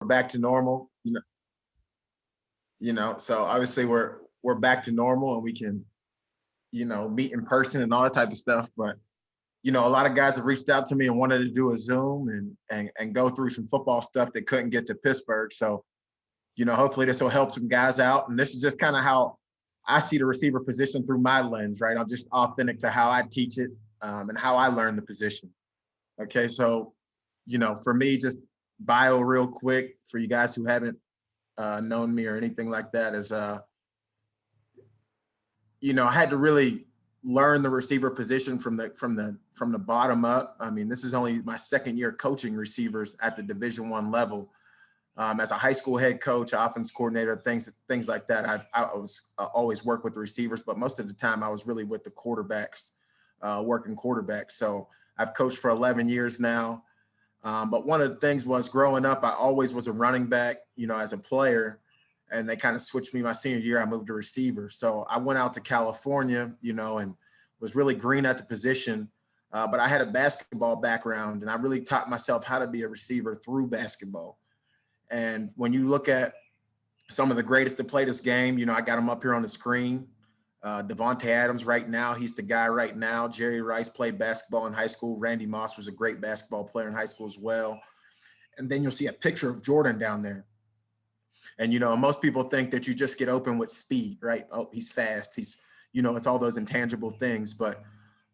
we're back to normal, so obviously we're back to normal and we can, meet in person and all that type of stuff. But, a lot of guys have reached out to me and wanted to do a Zoom and go through some football stuff that couldn't get to Pittsburgh. So, hopefully this will help some guys out. And this is just kind of how I see the receiver position through my lens, right? I'm just authentic to how I teach it, and how I learn the position. Okay. So, for me, just bio real quick for you guys who haven't known me or anything like that is, I had to really learn the receiver position from the bottom up. I mean, this is only my second year coaching receivers at the Division I level. As a high school head coach, offense coordinator, things like that. Always worked with the receivers, but most of the time I was really with the quarterbacks, working quarterbacks. So I've coached for 11 years now. But one of the things was growing up, I always was a running back, as a player, and they kind of switched me my senior year. I moved to receiver. So I went out to California, and was really green at the position. But I had a basketball background, and I really taught myself how to be a receiver through basketball. And when you look at some of the greatest to play this game, I got them up here on the screen. Devontae Adams right now, he's the guy right now. Jerry Rice played basketball in high school. Randy Moss was a great basketball player in high school as well. And then you'll see a picture of Jordan down there. And, most people think that you just get open with speed, right? Oh, he's fast. He's, it's all those intangible things. But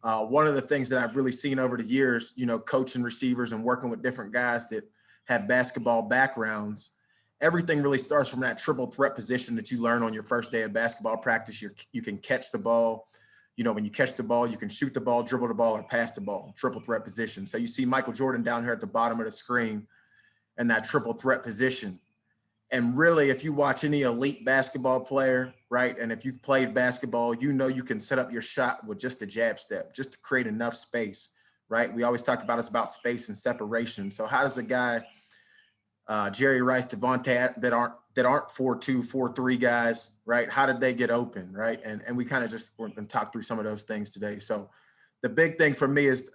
one of the things that I've really seen over the years, coaching receivers and working with different guys that have basketball backgrounds, everything really starts from that triple threat position that you learn on your first day of basketball practice. You can catch the ball. When you catch the ball, you can shoot the ball, dribble the ball, or pass the ball, triple threat position. So you see Michael Jordan down here at the bottom of the screen in that triple threat position. And really, if you watch any elite basketball player, right, and if you've played basketball, you can set up your shot with just a jab step, just to create enough space, right? We always talk about it's about space and separation. So how does a guy, Jerry Rice, Devontae, that aren't 4'2", 4'3" guys, right? How did they get open, right? And we kind of just we're going to talk through some of those things today. So the big thing for me is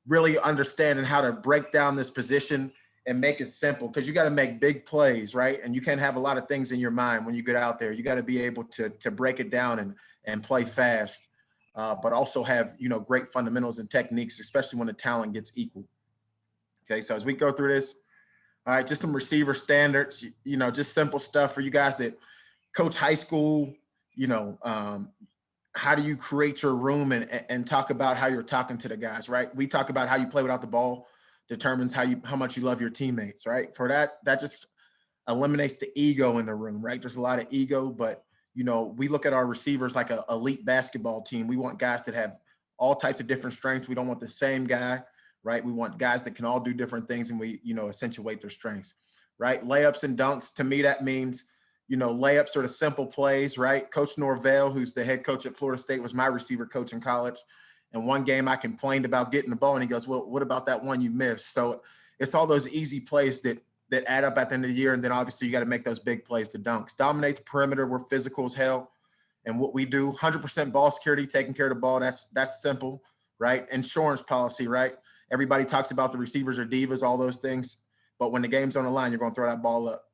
really understanding how to break down this position and make it simple, because you got to make big plays, right? And you can't have a lot of things in your mind when you get out there. You got to be able to break it down and play fast, but also have, great fundamentals and techniques, especially when the talent gets equal. Okay, so as we go through this, all right, just some receiver standards, just simple stuff for you guys that coach high school, how do you create your room and talk about how you're talking to the guys, right? We talk about how you play without the ball determines how much you love your teammates, right? For that just eliminates the ego in the room, right? There's a lot of ego, but, we look at our receivers like an elite basketball team. We want guys that have all types of different strengths. We don't want the same guy, right? We want guys that can all do different things, and we, accentuate their strengths, right? Layups and dunks, to me, that means, layups are the simple plays, right? Coach Norvell, who's the head coach at Florida State, was my receiver coach in college. And one game I complained about getting the ball, and he goes, well, what about that one you missed? So it's all those easy plays that add up at the end of the year. And then obviously you got to make those big plays, the dunks. Dominate the perimeter. We're physical as hell. And what we do, 100% ball security, taking care of the ball, that's simple, right? Insurance policy, right? Everybody talks about the receivers are divas, all those things. But when the game's on the line, you're going to throw that ball up,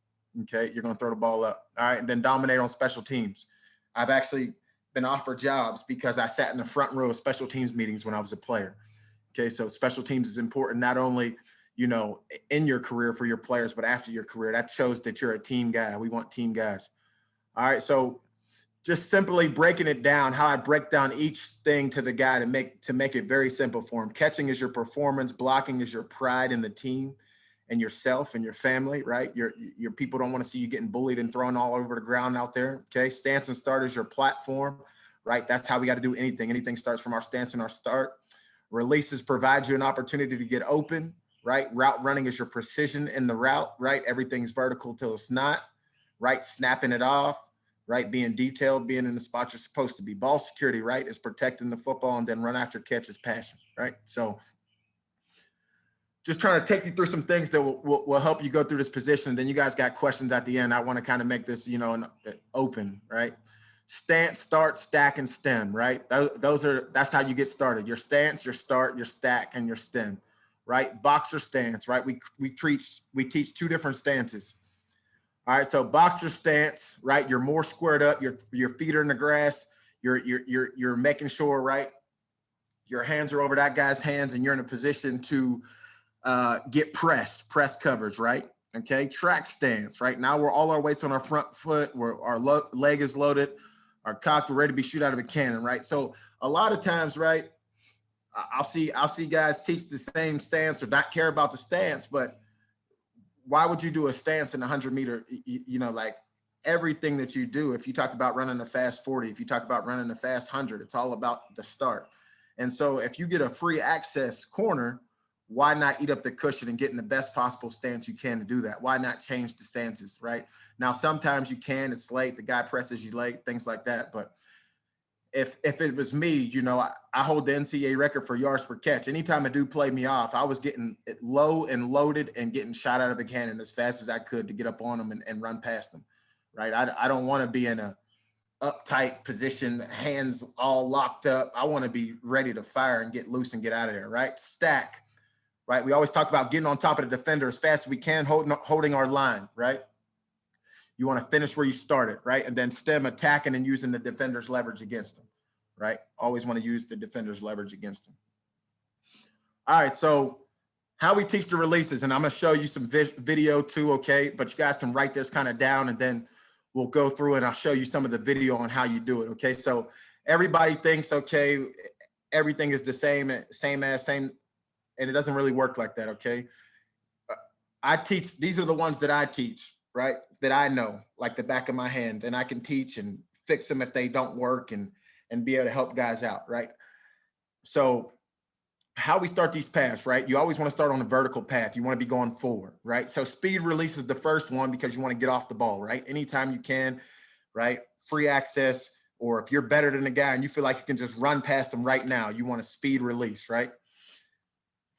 okay? You're going to throw the ball up, all right? And then dominate on special teams. I've actually been offered jobs because I sat in the front row of special teams meetings when I was a player. Okay, so special teams is important not only, in your career for your players, but after your career. That shows that you're a team guy. We want team guys. All right, so just simply breaking it down, how I break down each thing to the guy to make it very simple for him. Catching is your performance, blocking is your pride in the team and yourself and your family, right? Your people don't want to see you getting bullied and thrown all over the ground out there. Okay, stance and start is your platform, right? That's how we got to do anything. Anything starts from our stance and our start. Releases provide you an opportunity to get open, right? Route running is your precision in the route, right? Everything's vertical till it's not, right? Snapping it off, right? Being detailed, being in the spot you're supposed to be. Ball security, right, is protecting the football, and then run after catch is passion, right? So just trying to take you through some things that will help you go through this position. Then you guys got questions at the end. I want to kind of make this, open, right? Stance, start, stack, and stem, right? That's how you get started. Your stance, your start, your stack, and your stem. right? Boxer stance, right? We teach two different stances. All right, so boxer stance, right? You're more squared up. Your feet are in the grass. You're making sure, right? Your hands are over that guy's hands, and you're in a position to get press coverage, right? Okay, track stance, right? Now we're all our weights on our front foot. Our leg is loaded, our cocked, we're ready to be shoot out of a cannon, right? So a lot of times, right? I'll see guys teach the same stance or not care about the stance, but why would you do a stance in 100-meter? Like everything that you do, if you talk about running a fast 40, if you talk about running a fast 100, it's all about the start. And so if you get a free access corner, why not eat up the cushion and get in the best possible stance you can to do that? Why not change the stances, right? Now, sometimes you can, it's late, the guy presses you late, things like that. But if it was me, I hold the NCAA record for yards per catch. Anytime a dude played me off, I was getting it low and loaded and getting shot out of a cannon as fast as I could to get up on them and run past them, right? I don't want to be in a uptight position, hands all locked up. I want to be ready to fire and get loose and get out of there, right? Stack, right? We always talk about getting on top of the defender as fast as we can, holding our line, right? You want to finish where you started, right? And then stem, attacking and using the defender's leverage against them, right? Always want to use the defender's leverage against them. All right, so how we teach the releases, and I'm going to show you some video too, okay? But you guys can write this kind of down, and then we'll go through and I'll show you some of the video on how you do it, okay? So everybody thinks, okay, everything is the same, and it doesn't really work like that, okay? I teach, these are the ones that I teach, right? That I know, like the back of my hand, and I can teach and fix them if they don't work and be able to help guys out, right? So how we start these paths, right? You always want to start on a vertical path. You want to be going forward, right? So speed release is the first one because you want to get off the ball, right? Anytime you can, right? Free access, or if you're better than the guy and you feel like you can just run past them right now, you want to speed release, right?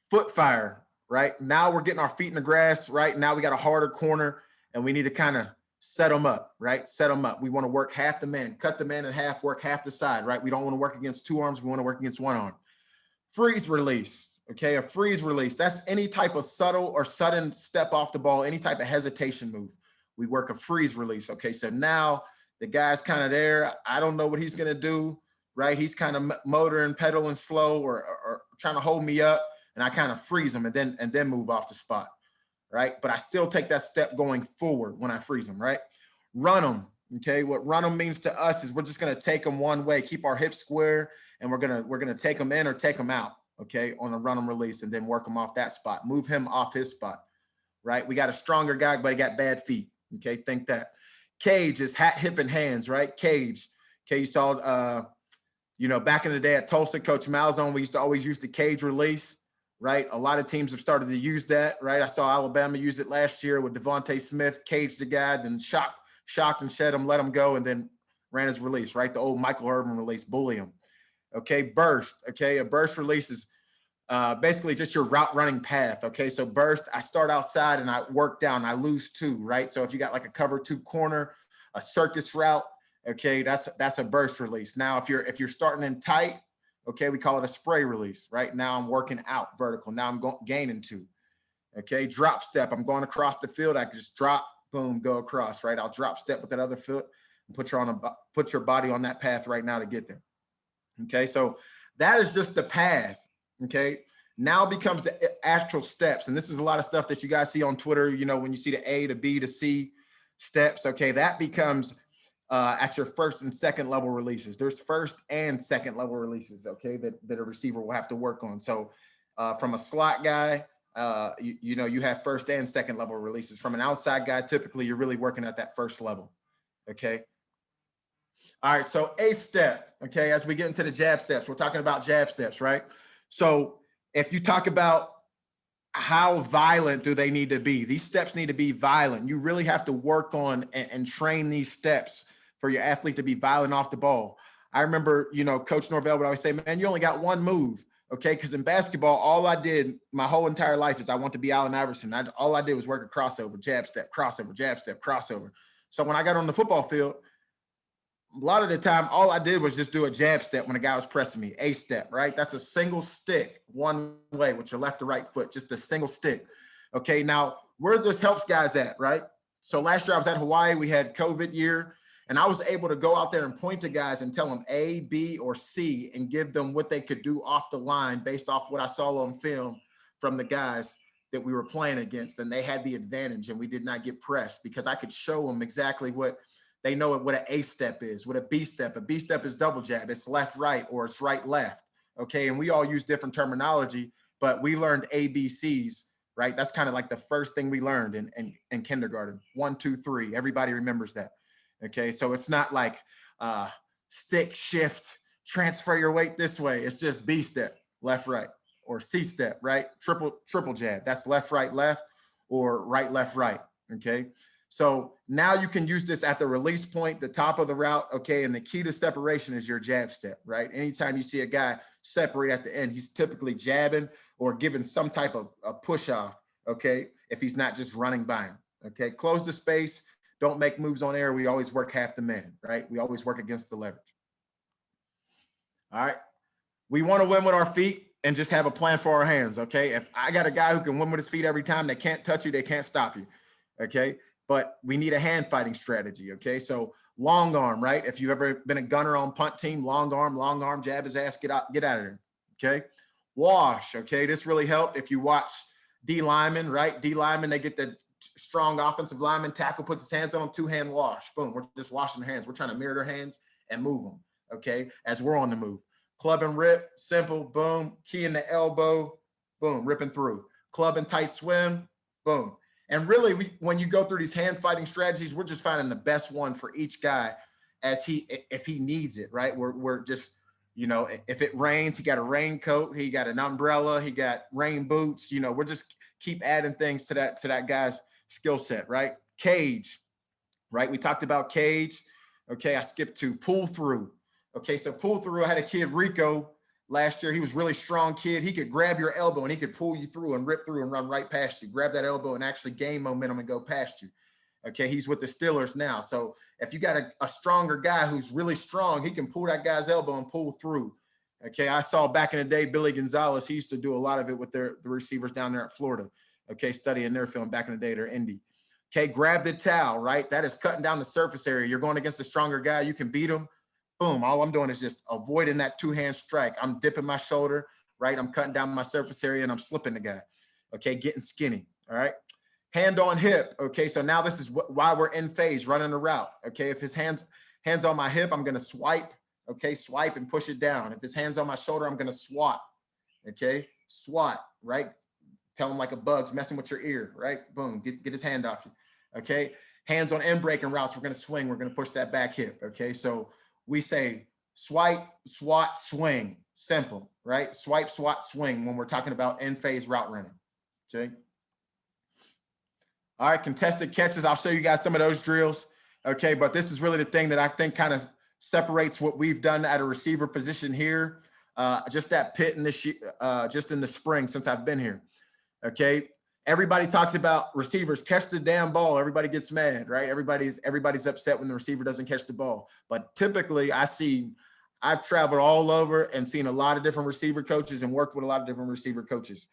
Foot fire, right? Now we're getting our feet in the grass, right? Now we got a harder corner and we need to kind of set them up, right? Set them up. We want to work half the man, cut the man in half, work half the side, right? We don't want to work against two arms. We want to work against one arm. Freeze release, okay? A freeze release. That's any type of subtle or sudden step off the ball, any type of hesitation move. We work a freeze release, okay? So now the guy's kind of there. I don't know what he's going to do, right? He's kind of motoring, pedaling slow or trying to hold me up, and I kind of freeze him and then move off the spot, right? But I still take that step going forward when I freeze them, right? Run them, okay? What run them means to us is we're just going to take them one way, keep our hips square, and we're gonna take them in or take them out, okay, on a run them release, and then work them off that spot. Move him off his spot, right? We got a stronger guy, but he got bad feet, okay? Think that. Cage is hat, hip, and hands, right? Cage. Okay, you saw, back in the day at Tulsa, Coach Malzone, we used to always use the cage release, right? A lot of teams have started to use that, right? I saw Alabama use it last year with Devontae Smith, caged the guy, then shocked and shed him, let him go, and then ran his release, right? The old Michael Irvin release, bully him. Okay, burst. Okay, a burst release is basically just your route running path. Okay, so burst, I start outside and I work down, I lose two, right? So if you got like a cover two corner, a circus route, okay, that's a burst release. Now, if you're starting in tight, okay, we call it a spray release, right? Now I'm working out vertical. Now I'm gaining two. Okay, drop step. I'm going across the field. I can just drop, boom, go across, right? I'll drop step with that other foot and put your body on that path right now to get there. Okay, so that is just the path. Okay, now becomes the actual steps. And this is a lot of stuff that you guys see on Twitter, when you see the A to B to C steps. Okay, that becomes at your first and second level releases. There's first and second level releases, okay, that a receiver will have to work on. So from a slot guy, you have first and second level releases. From an outside guy, typically you're really working at that first level, okay? All right, so A step, okay, as we get into the jab steps, we're talking about jab steps, right? So if you talk about how violent do they need to be, these steps need to be violent. You really have to work on and train these steps for your athlete to be violent off the ball. I remember, Coach Norvell would always say, man, you only got one move, okay? Because in basketball, all I did my whole entire life is I want to be Allen Iverson. All I did was work a crossover, jab step, crossover, jab step, crossover. So when I got on the football field, a lot of the time, all I did was just do a jab step when a guy was pressing me, a step, right? That's a single stick one way with your left to right foot, just a single stick. Okay, now where this helps guys at, right? So last year I was at Hawaii, we had COVID year, and I was able to go out there and point to guys and tell them A, B, or C and give them what they could do off the line based off what I saw on film from the guys that we were playing against, and they had the advantage and we did not get pressed because I could show them exactly what they know what an A step is, what a B step. A B step is double jab. It's left, right, or it's right, left. Okay. And we all use different terminology, but we learned ABCs, right? That's kind of like the first thing we learned in kindergarten. 1, 2, 3. Everybody remembers that. Okay. So it's not like stick, shift, transfer your weight this way. It's just B step, left, right, or C step, right? Triple jab. That's left, right, left, or right, left, right. Okay. So now you can use this at the release point, the top of the route, okay? And the key to separation is your jab step, right? Anytime you see a guy separate at the end, he's typically jabbing or giving some type of a push off, okay? If he's not just running by him, okay? Close the space, don't make moves on air. We always work half the man, right? We always work against the leverage. All right, we want to win with our feet and just have a plan for our hands, okay? If I got a guy who can win with his feet every time, they can't touch you, they can't stop you, okay? But we need a hand fighting strategy, okay? So long arm, right? If you've ever been a gunner on punt team, long arm, jab his ass, get out of there, okay? Wash, okay? This really helped if you watch D linemen, right? D linemen, they get the strong offensive lineman, tackle puts his hands on them, 2-hand wash. Boom, we're just washing their hands. We're trying to mirror their hands and move them, okay? As we're on the move. Club and rip, simple, boom. Key in the elbow, boom, ripping through. Club and tight swim, boom. And really, when you go through these hand fighting strategies, we're just finding the best one for each guy if he needs it, right? We're just, you know, if it rains, he got a raincoat, he got an umbrella, he got rain boots, you know, we're just keep adding things to that guy's skill set, right? Cage, right? We talked about cage. Okay, I skipped to pull through. Okay, so pull through, I had a kid, Rico, last year. He was a really strong kid. He could grab your elbow and he could pull you through and rip through and run right past you. Grab that elbow and actually gain momentum and go past you. Okay, he's with the Steelers now. So if you got a stronger guy who's really strong, he can pull that guy's elbow and pull through. Okay, I saw back in the day, Billy Gonzalez, he used to do a lot of it with the receivers down there at Florida. Okay, studying their film back in the day, they're Indy. Okay, grab the towel, right? That is cutting down the surface area. You're going against a stronger guy, you can beat him. Boom, all I'm doing is just avoiding that 2-hand strike. I'm dipping my shoulder, right? I'm cutting down my surface area and I'm slipping the guy. Okay, getting skinny, all right? Hand on hip, okay? So now this is why we're in phase, running the route, okay? If his hands on my hip, I'm gonna swipe, okay? Swipe and push it down. If his hand's on my shoulder, I'm gonna swat, okay? Swat, right? Tell him like a bug's messing with your ear, right? Boom, get his hand off you, okay? Hands on end breaking routes, we're gonna swing, we're gonna push that back hip, okay? So we say swipe, swat, swing, simple, right? Swipe, swat, swing when we're talking about end phase route running, okay? All right, contested catches. I'll show you guys some of those drills, okay? But this is really the thing that I think kind of separates what we've done at a receiver position here, just that pit in this, just in the spring since I've been here, okay? Everybody talks about receivers catch the damn ball. Everybody gets mad, right? Everybody's upset when the receiver doesn't catch the ball. But typically I've traveled all over and seen a lot of different receiver coaches and worked with a lot of different receiver coaches.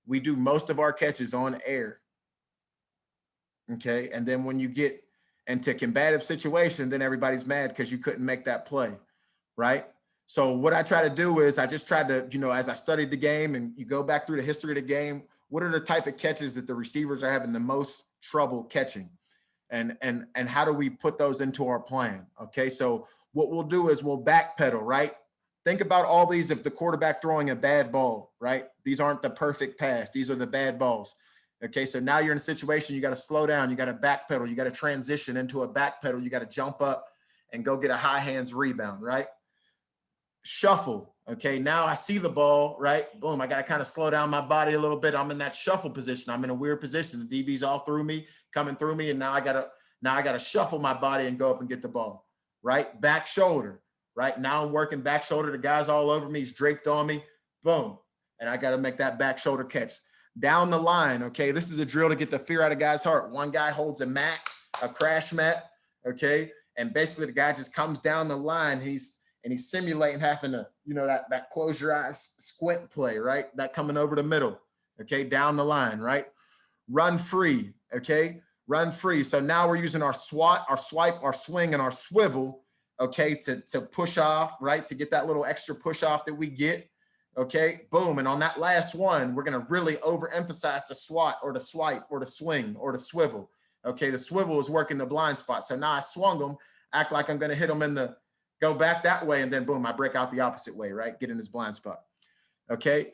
We do most of our catches on air. Okay. And then when you get into combative situation, then everybody's mad because you couldn't make that play. Right. So what I try to do is I just tried to, you know, as I studied the game and you go back through the history of the game, what are the type of catches that the receivers are having the most trouble catching? And how do we put those into our plan? Okay, so what we'll do is we'll backpedal, right? Think about all these if the quarterback throwing a bad ball, right? These aren't the perfect pass. These are the bad balls. Okay, so now you're in a situation, you got to slow down, you got to backpedal, you got to transition into a backpedal, you got to jump up and go get a high hands rebound, right? Shuffle. Okay, now I see the ball, right? Boom, I got to kind of slow down my body a little bit. I'm in that shuffle position. I'm in a weird position. The DB's all through me, coming through me, and now I gotta shuffle my body and go up and get the ball, right? Back shoulder, right? Now I'm working back shoulder. The guy's all over me. He's draped on me. Boom, and I got to make that back shoulder catch. Down the line, okay, this is a drill to get the fear out of guys' heart. One guy holds a mat, a crash mat, okay, And basically the guy just comes down the line. He's simulating having to, that close your eyes squint play, right? That coming over the middle, okay, down the line, right? Run free, okay? Run free. So now we're using our swat, our swipe, our swing, and our swivel, okay, to push off, right? To get that little extra push off that we get, okay? Boom. And on that last one, we're going to really overemphasize the swat or the swipe or the swing or the swivel, okay? The swivel is working the blind spot. So now I swung them, act like I'm going to hit them go back that way, and then boom, I break out the opposite way, right? Get in his blind spot, okay?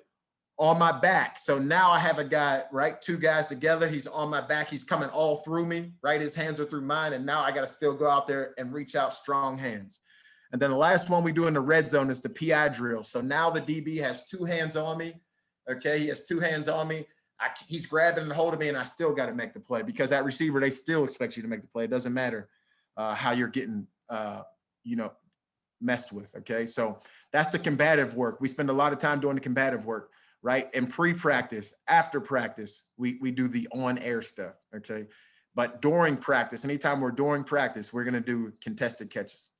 On my back. So now I have a guy, right? Two guys together. He's on my back. He's coming all through me, right? His hands are through mine. And now I got to still go out there and reach out strong hands. And then the last one we do in the red zone is the PI drill. So now the DB has two hands on me. Okay. He has two hands on me. He's grabbing and holding me, and I still got to make the play, because that receiver, they still expect you to make the play. It doesn't matter how you're getting, messed with. Okay. So that's the combative work. We spend a lot of time doing the combative work, right? In pre-practice, after practice, we do the on-air stuff, okay? But during practice, anytime we're during practice, we're gonna do contested catches.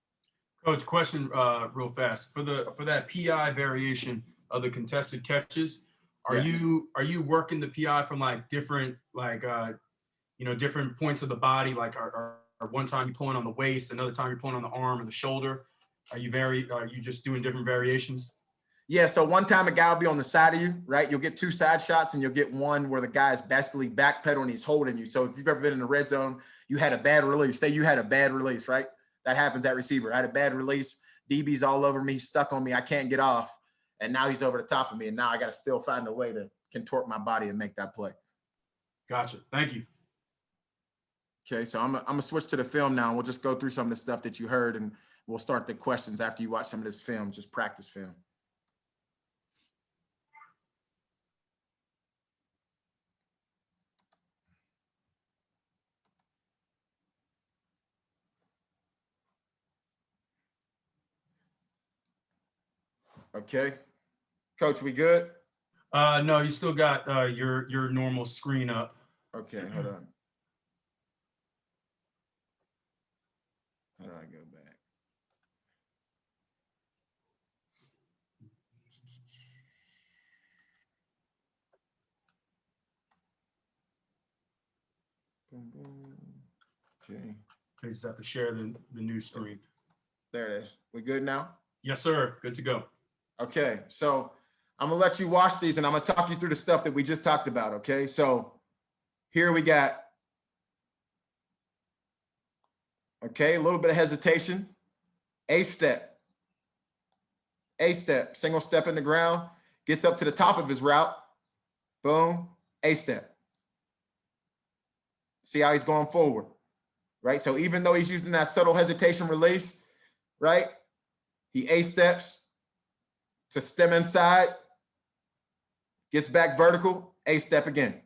Coach, question real fast. For that PI variation of the contested catches, are you working the PI from different different points of the body? Like are one time you're pulling on the waist, another time you're pulling on the arm or the shoulder? Are you just doing different variations? Yeah, so one time a guy will be on the side of you, right? You'll get two side shots, and you'll get one where the guy is basically backpedaling, he's holding you. So if you've ever been in the red zone, you had a bad release. Say you had a bad release, right? That happens at receiver. I had a bad release. DB's all over me, stuck on me. I can't get off. And now he's over the top of me. And now I got to still find a way to contort my body and make that play. Gotcha. Thank you. Okay, so I'm gonna switch to the film now. And we'll just go through some of the stuff that you heard, and we'll start the questions after you watch some of this film, just practice film. Okay, Coach, we good? No, you still got your normal screen up. Okay, hold on. How do I go back? Boom, boom. Okay. You just have to share the new screen. There it is. We good now? Yes, sir. Good to go. Okay, so I'm gonna let you watch these, and I'm gonna talk you through the stuff that we just talked about. Okay, so here we got, okay, a little bit of hesitation, a step, single step in the ground, gets up to the top of his route, boom, a step. See how he's going forward, right? So even though he's using that subtle hesitation release, right, he a steps to stem inside, gets back vertical, a step again.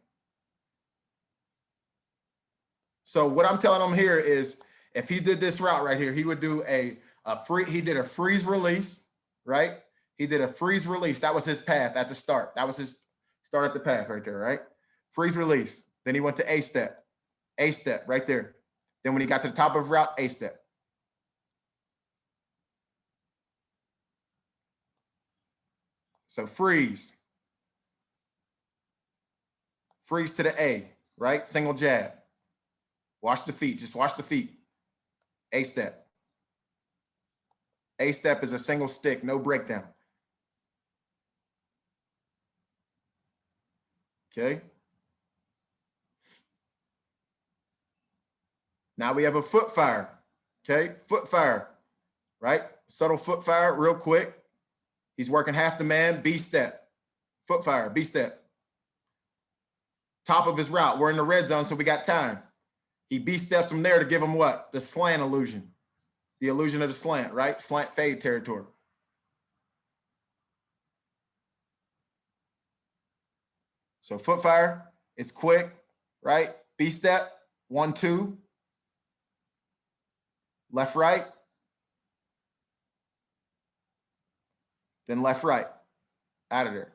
So what I'm telling him here is, if he did this route right here, he would do he did a freeze release, right? He did a freeze release. That was his path at the start. That was his start at the path right there, right? Freeze release. Then he went to a step right there. Then when he got to the top of route, a step. So freeze to the A, right? Single jab. Watch the feet, just watch the feet. A step. A step is a single stick, no breakdown. Okay. Now we have a foot fire. Okay, foot fire, right? Subtle foot fire, real quick. He's working half the man, B step. Foot fire, B step. Top of his route. We're in the red zone, so we got time. He B steps from there to give him what? The slant illusion. The illusion of the slant, right? Slant fade territory. So foot fire is quick, right? B step, 1, 2. Left, right. Then left, right. Out of there.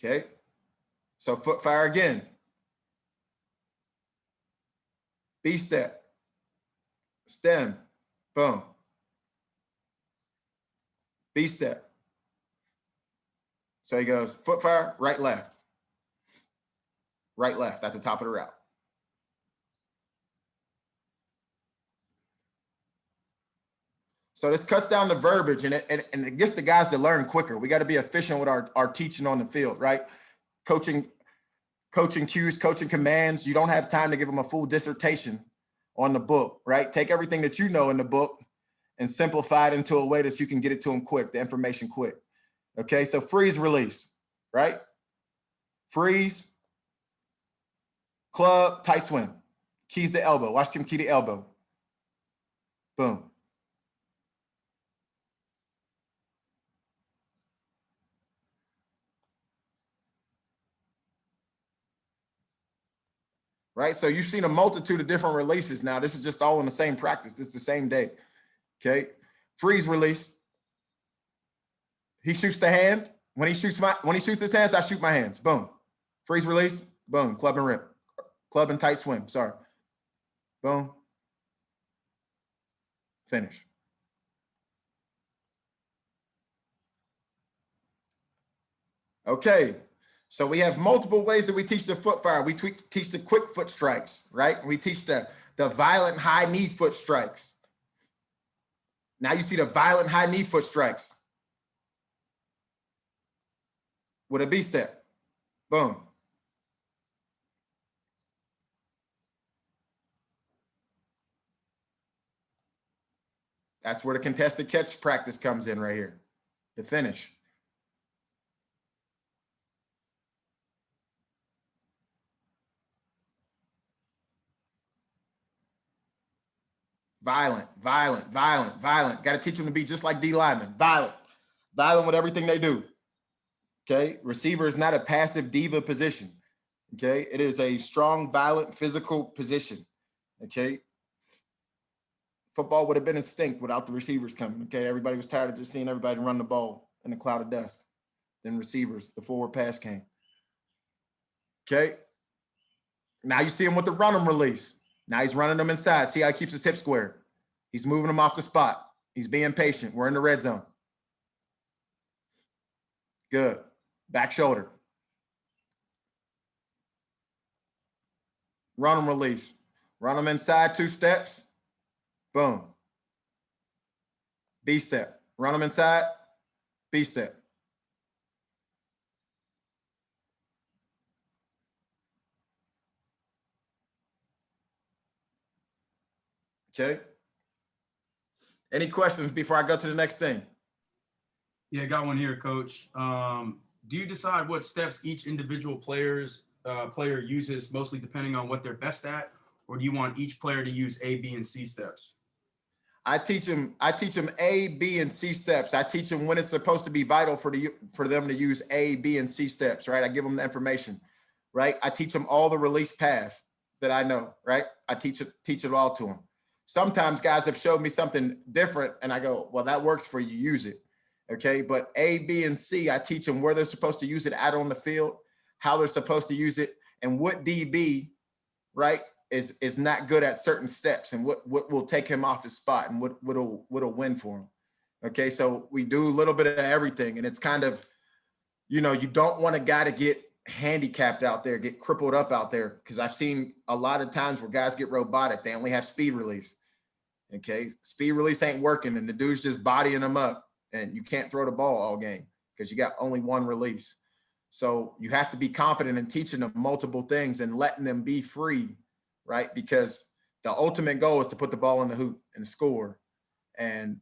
Okay. So foot fire again. B step, stem, boom. B step. So he goes foot fire, right, left at the top of the route. So this cuts down the verbiage and it gets the guys to learn quicker. We got to be efficient with our teaching on the field, right? Coaching cues, coaching commands. You don't have time to give them a full dissertation on the book, right? Take everything that you know in the book and simplify it into a way that you can get it to them quick, the information quick. Okay, so freeze, release, right? Freeze, club, tight swim. Keys to elbow. Watch him key to elbow. Boom. Right? So you've seen a multitude of different releases now. This is just all in the same practice. This is the same day. Okay. Freeze, release. He shoots the hand. When he shoots his hands, I shoot my hands. Boom. Freeze, release. Boom. Club and rip. Club and tight swim. Sorry. Boom. Finish. Okay. So we have multiple ways that we teach the foot fire. We teach the quick foot strikes, right? We teach the violent high knee foot strikes. Now you see the violent high knee foot strikes with a B step. Boom. That's where the contested catch practice comes in right here. The finish. Violent, violent, violent, violent. Got to teach them to be just like D linemen. Violent, violent with everything they do. Okay. Receiver is not a passive diva position. Okay. It is a strong, violent, physical position. Okay. Football would have been extinct without the receivers coming. Okay. Everybody was tired of just seeing everybody run the ball in a cloud of dust. Then receivers, the forward pass came. Okay. Now you see him with the run them release. Now he's running them inside. See how he keeps his hip squared. He's moving them off the spot. He's being patient. We're in the red zone. Good. Back shoulder. Run them release. Run them inside 2 steps. Boom. B step. Run them inside. B step. Okay. Any questions before I go to the next thing? Yeah, got one here, Coach. Do you decide what steps each individual player uses, mostly depending on what they're best at, or do you want each player to use A, B, and C steps? I teach them A, B, and C steps. I teach them when it's supposed to be vital for them to use A, B, and C steps, right? I give them the information, right? I teach them all the release paths that I know, right? I teach it all to them. Sometimes guys have showed me something different and I go, well, that works for you, use it. Okay. But A, B, and C, I teach them where they're supposed to use it out on the field, how they're supposed to use it, and what DB, right, is not good at certain steps and what will take him off his spot and what'll win for him. Okay. So we do a little bit of everything. And it's kind of, you don't want a guy to get handicapped out there, get crippled up out there. Cause I've seen a lot of times where guys get robotic. They only have speed release. Okay. Speed release ain't working and the dude's just bodying them up and you can't throw the ball all game because you got only one release. So you have to be confident in teaching them multiple things and letting them be free, right? Because the ultimate goal is to put the ball in the hoop and score. And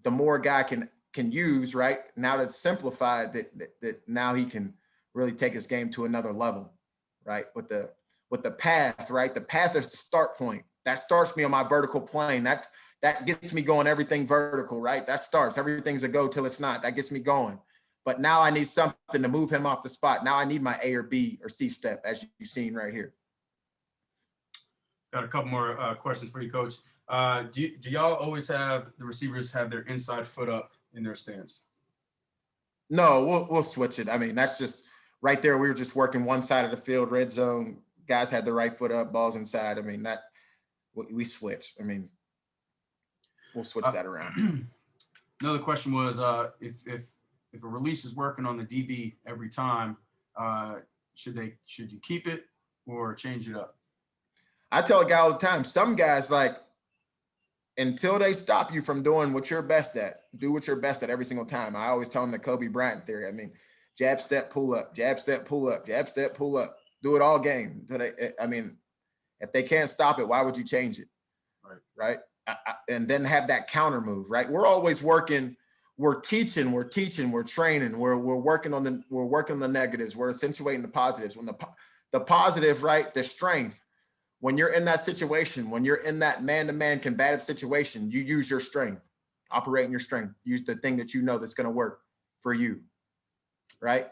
the more a guy can use, right, now that's simplified, that now he can really take his game to another level, right? With the path, right? The path is the start point. That starts me on my vertical plane. That gets me going, everything vertical, right? That starts, everything's a go till it's not. That gets me going. But now I need something to move him off the spot. Now I need my A or B or C step, as you've seen right here. Got a couple more questions for you, Coach. Do y'all always have the receivers have their inside foot up in their stance? No, we'll switch it. I mean, that's just right there. We were just working one side of the field, red zone. Guys had the right foot up, balls inside. I mean, we switch. I mean, we'll switch that around. Another question was, if a release is working on the DB every time, should you keep it or change it up? I tell a guy all the time, some guys, like, until they stop you from doing what you're best at, do what you're best at every single time. I always tell them the Kobe Bryant theory. I mean, jab, step, pull up, jab, step, pull up, jab, step, pull up. Do it all game. I mean, if they can't stop it, why would you change it? Right? And then have that counter move, right? We're always working. We're teaching, we're training, we're working on the negatives, we're accentuating the positives. When the positive, right, the strength, when you're in that situation, when you're in that man-to-man combative situation, you use your strength, operate in your strength, use the thing that you know that's going to work for you, right?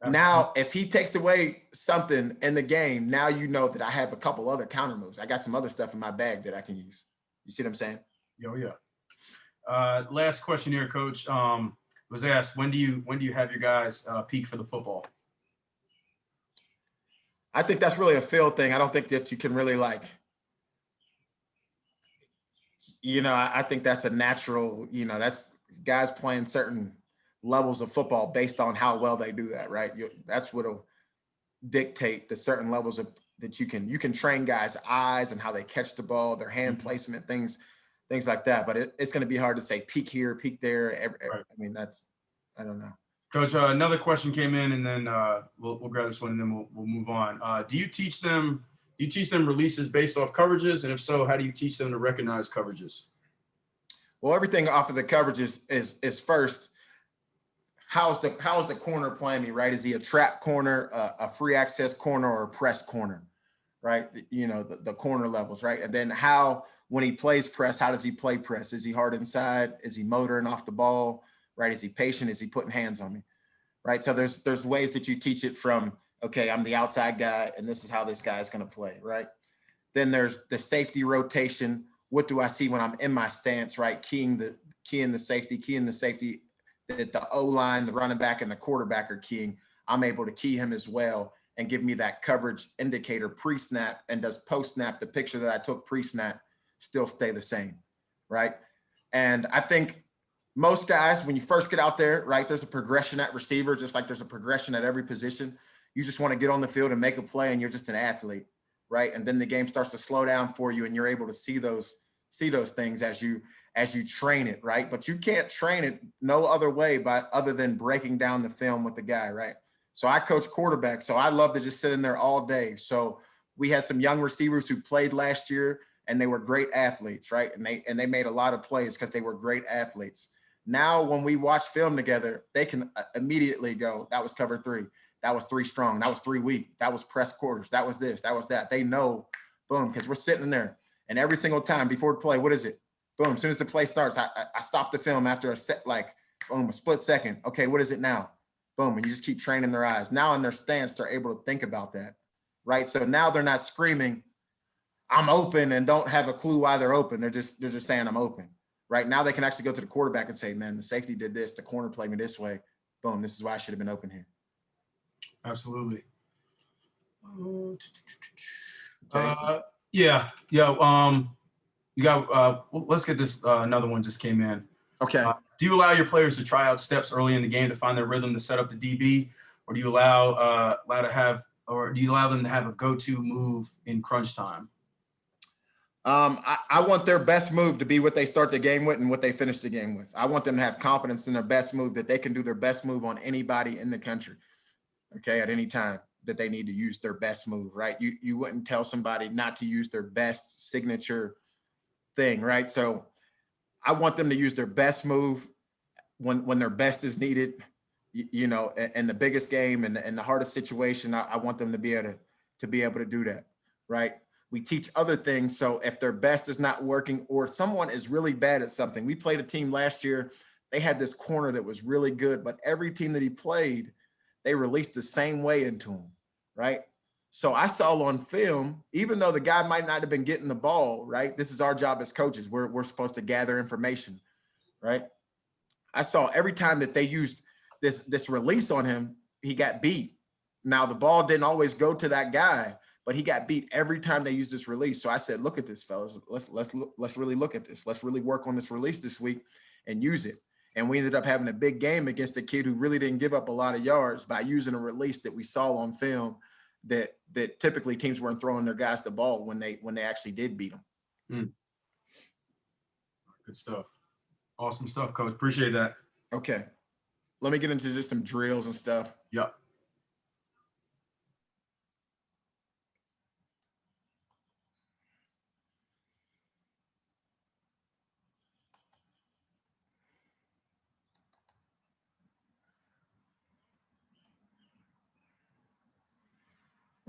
Absolutely. Now, if he takes away something in the game, now you know that I have a couple other counter moves. I got some other stuff in my bag that I can use. You see what I'm saying? Oh, yeah. Last question here, Coach, was asked, when do you have your guys peak for the football? I think that's really a field thing. I don't think that you can really, like, I think that's a natural, that's guys playing certain levels of football based on how well they do that, right? That's what'll dictate the certain levels that you can train guys' eyes and how they catch the ball, their hand placement, things like that. But it's going to be hard to say peak here, peak there. Right. I mean, I don't know. Coach, another question came in, and then we'll grab this one, and then we'll move on. Do you teach them releases based off coverages, and if so, how do you teach them to recognize coverages? Well, everything off of the coverages is first, how's the corner playing me, right? Is he a trap corner, a free access corner, or a press corner, right? The corner levels, right? And then when he plays press, how does he play press? Is he hard inside? Is he motoring off the ball? Right? Is he patient? Is he putting hands on me? Right? So there's ways that you teach it from, okay, I'm the outside guy, and this is how this guy is going to play, right? Then there's the safety rotation. What do I see when I'm in my stance, right? Keying the safety that the O-line, the running back, and the quarterback are keying. I'm able to key him as well and give me that coverage indicator pre-snap, and does post-snap, the picture that I took pre-snap, still stay the same, right? And I think most guys, when you first get out there, right, there's a progression at receiver, just like there's a progression at every position. You just want to get on the field and make a play, and you're just an athlete, right? And then the game starts to slow down for you, and you're able to see those things as you train it, right? But you can't train it no other way other than breaking down the film with the guy, right? So I coach quarterback, so I love to just sit in there all day. So we had some young receivers who played last year, and they were great athletes, right? And they made a lot of plays because they were great athletes. Now, when we watch film together, they can immediately go, that was cover 3. That was 3 strong. That was 3 weak. That was press quarters. That was this. That was that. They know, boom, because we're sitting in there. And every single time before the play, what is it? Boom, as soon as the play starts, I stop the film after a split second. Okay, what is it now? Boom, and you just keep training their eyes. Now in their stance, they're able to think about that, right? So now they're not screaming, I'm open, and don't have a clue why they're open. They're just saying I'm open. Right now, they can actually go to the quarterback and say, man, the safety did this, the corner played me this way. Boom, this is why I should have been open here. Absolutely. You got, let's get this, another one just came in. Okay. Do you allow your players to try out steps early in the game to find their rhythm to set up the DB? Or do you allow them to have a go-to move in crunch time? I want their best move to be what they start the game with and what they finish the game with. I want them to have confidence in their best move, that they can do their best move on anybody in the country, okay, at any time, that they need to use their best move, right? You wouldn't tell somebody not to use their best signature thing, right? So I want them to use their best move when their best is needed, in the biggest game and the hardest situation. I want them to be able to do that, right? We teach other things. So if their best is not working, or someone is really bad at something, we played a team last year. They had this corner that was really good, but every team that he played, they released the same way into him, right? So I saw on film, even though the guy might not have been getting the ball, right? This is our job as coaches. We're supposed to gather information, right? I saw every time that they used this release on him, he got beat. Now the ball didn't always go to that guy, but he got beat every time they used this release. So I said, look at this, fellas. Let's really look at this. Let's really work on this release this week and use it. And we ended up having a big game against a kid who really didn't give up a lot of yards by using a release that we saw on film that typically teams weren't throwing their guys the ball when they actually did beat them. Mm. Good stuff. Awesome stuff, Coach. Appreciate that. Okay. Let me get into just some drills and stuff. Yep.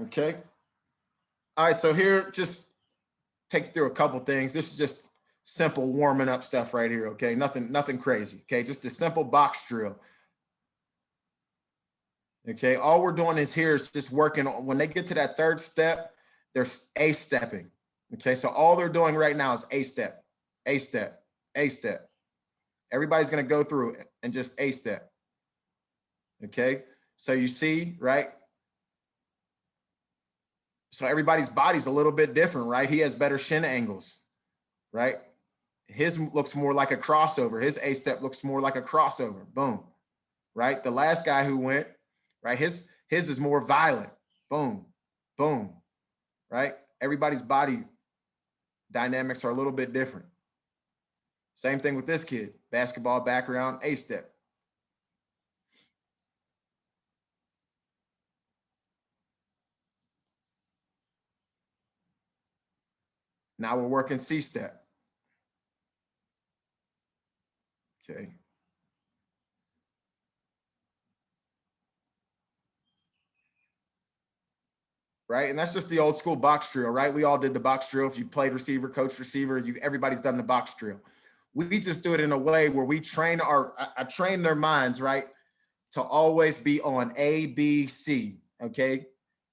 Okay. All right. So here, just take you through a couple things. This is just simple warming up stuff right here. Okay. Nothing crazy. Okay. Just a simple box drill. Okay. All we're doing is here is just working on, when they get to that third step, they're A-stepping. Okay. So all they're doing right now is A-step, A-step, A-step. Everybody's going to go through it and just A-step. Okay. So you see, right? So everybody's body's a little bit different, right? He has better shin angles, right? His looks more like a crossover. His A-step looks more like a crossover. Boom, right? The last guy who went, right? His is more violent. Boom, boom, right? Everybody's body dynamics are a little bit different. Same thing with this kid, basketball background, A-step. Now we're working C-step. Okay. Right, and that's just the old school box drill, right? We all did the box drill. If you played receiver, coach receiver, everybody's done the box drill. We just do it in a way where we train I train their minds, right, to always be on A, B, C, okay?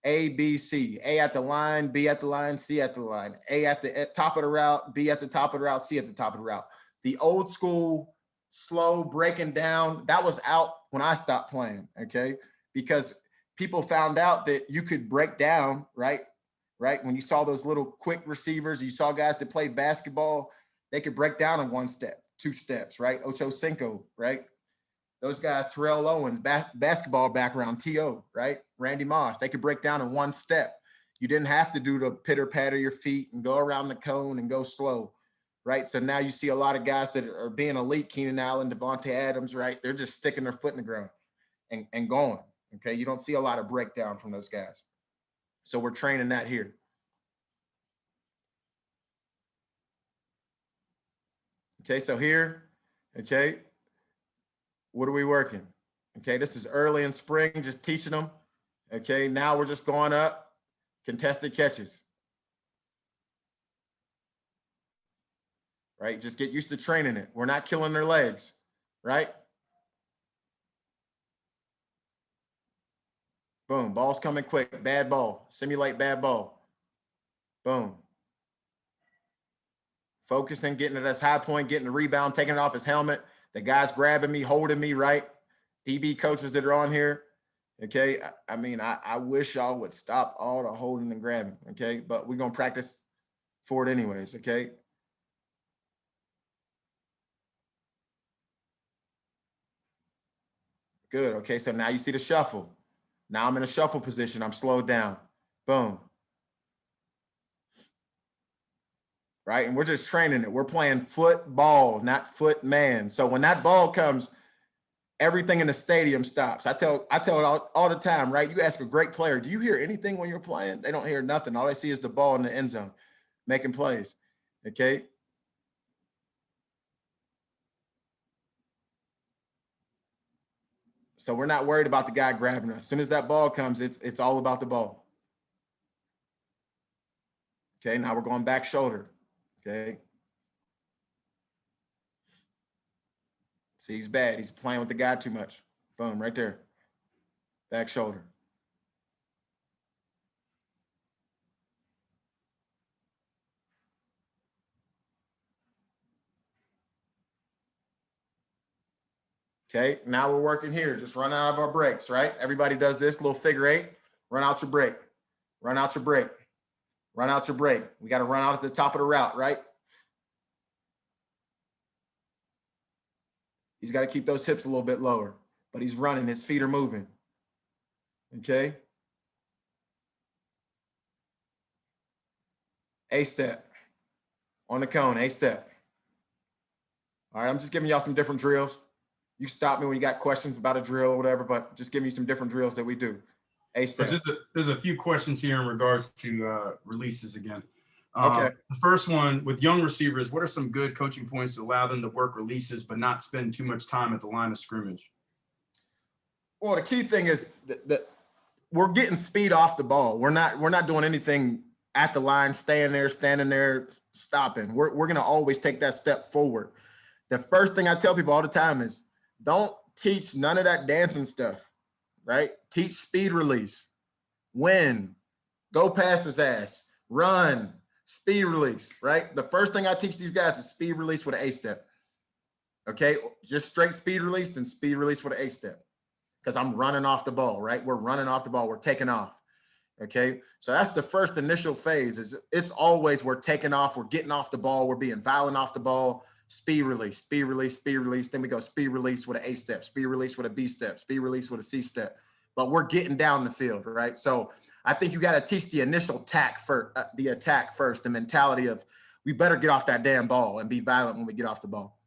A, B, C. A at the line, B at the line, C at the line. A at the top of the route, B at the top of the route, C at the top of the route. The old school slow breaking down, that was out when I stopped playing, okay? Because people found out that you could break down, right? Right? When you saw those little quick receivers, you saw guys that played basketball, they could break down in 1 step, 2 steps, right? Ocho Cinco, right? Those guys, Terrell Owens, basketball background, T.O., right? Randy Moss, they could break down in 1 step. You didn't have to do the pitter patter your feet and go around the cone and go slow, right? So now you see a lot of guys that are being elite, Keenan Allen, Devontae Adams, right? They're just sticking their foot in the ground and going, okay? You don't see a lot of breakdown from those guys. So we're training that here. Okay, so here, okay, what are we working? Okay, this is early in spring, just teaching them. Okay, now we're just going up, contested catches. Right, just get used to training it. We're not killing their legs, right? Boom, ball's coming quick, bad ball, simulate bad ball. Boom. Focusing, getting to this high point, getting the rebound, taking it off his helmet. The guy's grabbing me, holding me, right? DB coaches that are on here, okay? I mean, I wish y'all would stop all the holding and grabbing, okay? But we're going to practice for it anyways, okay? Good, okay? So now you see the shuffle. Now I'm in a shuffle position. I'm slowed down. Boom. Right? And we're just training it. We're playing football, not footman. So when that ball comes, everything in the stadium stops. I tell it all the time, right? You ask a great player, do you hear anything when you're playing? They don't hear nothing. All they see is the ball in the end zone, making plays. Okay. So we're not worried about the guy grabbing us. As soon as that ball comes, it's all about the ball. Okay. Now we're going back shoulder. Okay. See, he's bad. He's playing with the guy too much. Boom, right there. Back shoulder. Okay, now we're working here. Just run out of our breaks, right? Everybody does this little figure 8. Run out your break. Run out your break. Run out your break. We got to run out at the top of the route, right? He's got to keep those hips a little bit lower, but he's running. His feet are moving. Okay? A-step. On the cone, A-step. All right, I'm just giving y'all some different drills. You can stop me when you got questions about a drill or whatever, but just give me some different drills that we do. A-step. There's a few questions here in regards to releases again. Okay. The first one, with young receivers, what are some good coaching points to allow them to work releases but not spend too much time at the line of scrimmage? Well, the key thing is that we're getting speed off the ball. We're not doing anything at the line, standing there, stopping. We're going to always take that step forward. The first thing I tell people all the time is don't teach none of that dancing stuff, right? Teach speed release, win, go past his ass, run, speed release, right? The first thing I teach these guys is speed release with an A-step, okay? Just straight speed release and speed release with an A-step because I'm running off the ball, right? We're running off the ball. We're taking off, okay? So that's the first initial phase is it's always we're taking off, we're getting off the ball, we're being violent off the ball, speed release, speed release, speed release. Then we go speed release with an A-step, speed release with a B-step, speed release with a C-step. But we're getting down the field, right? So I think you got to teach the initial attack first, the mentality of we better get off that damn ball and be violent when we get off the ball.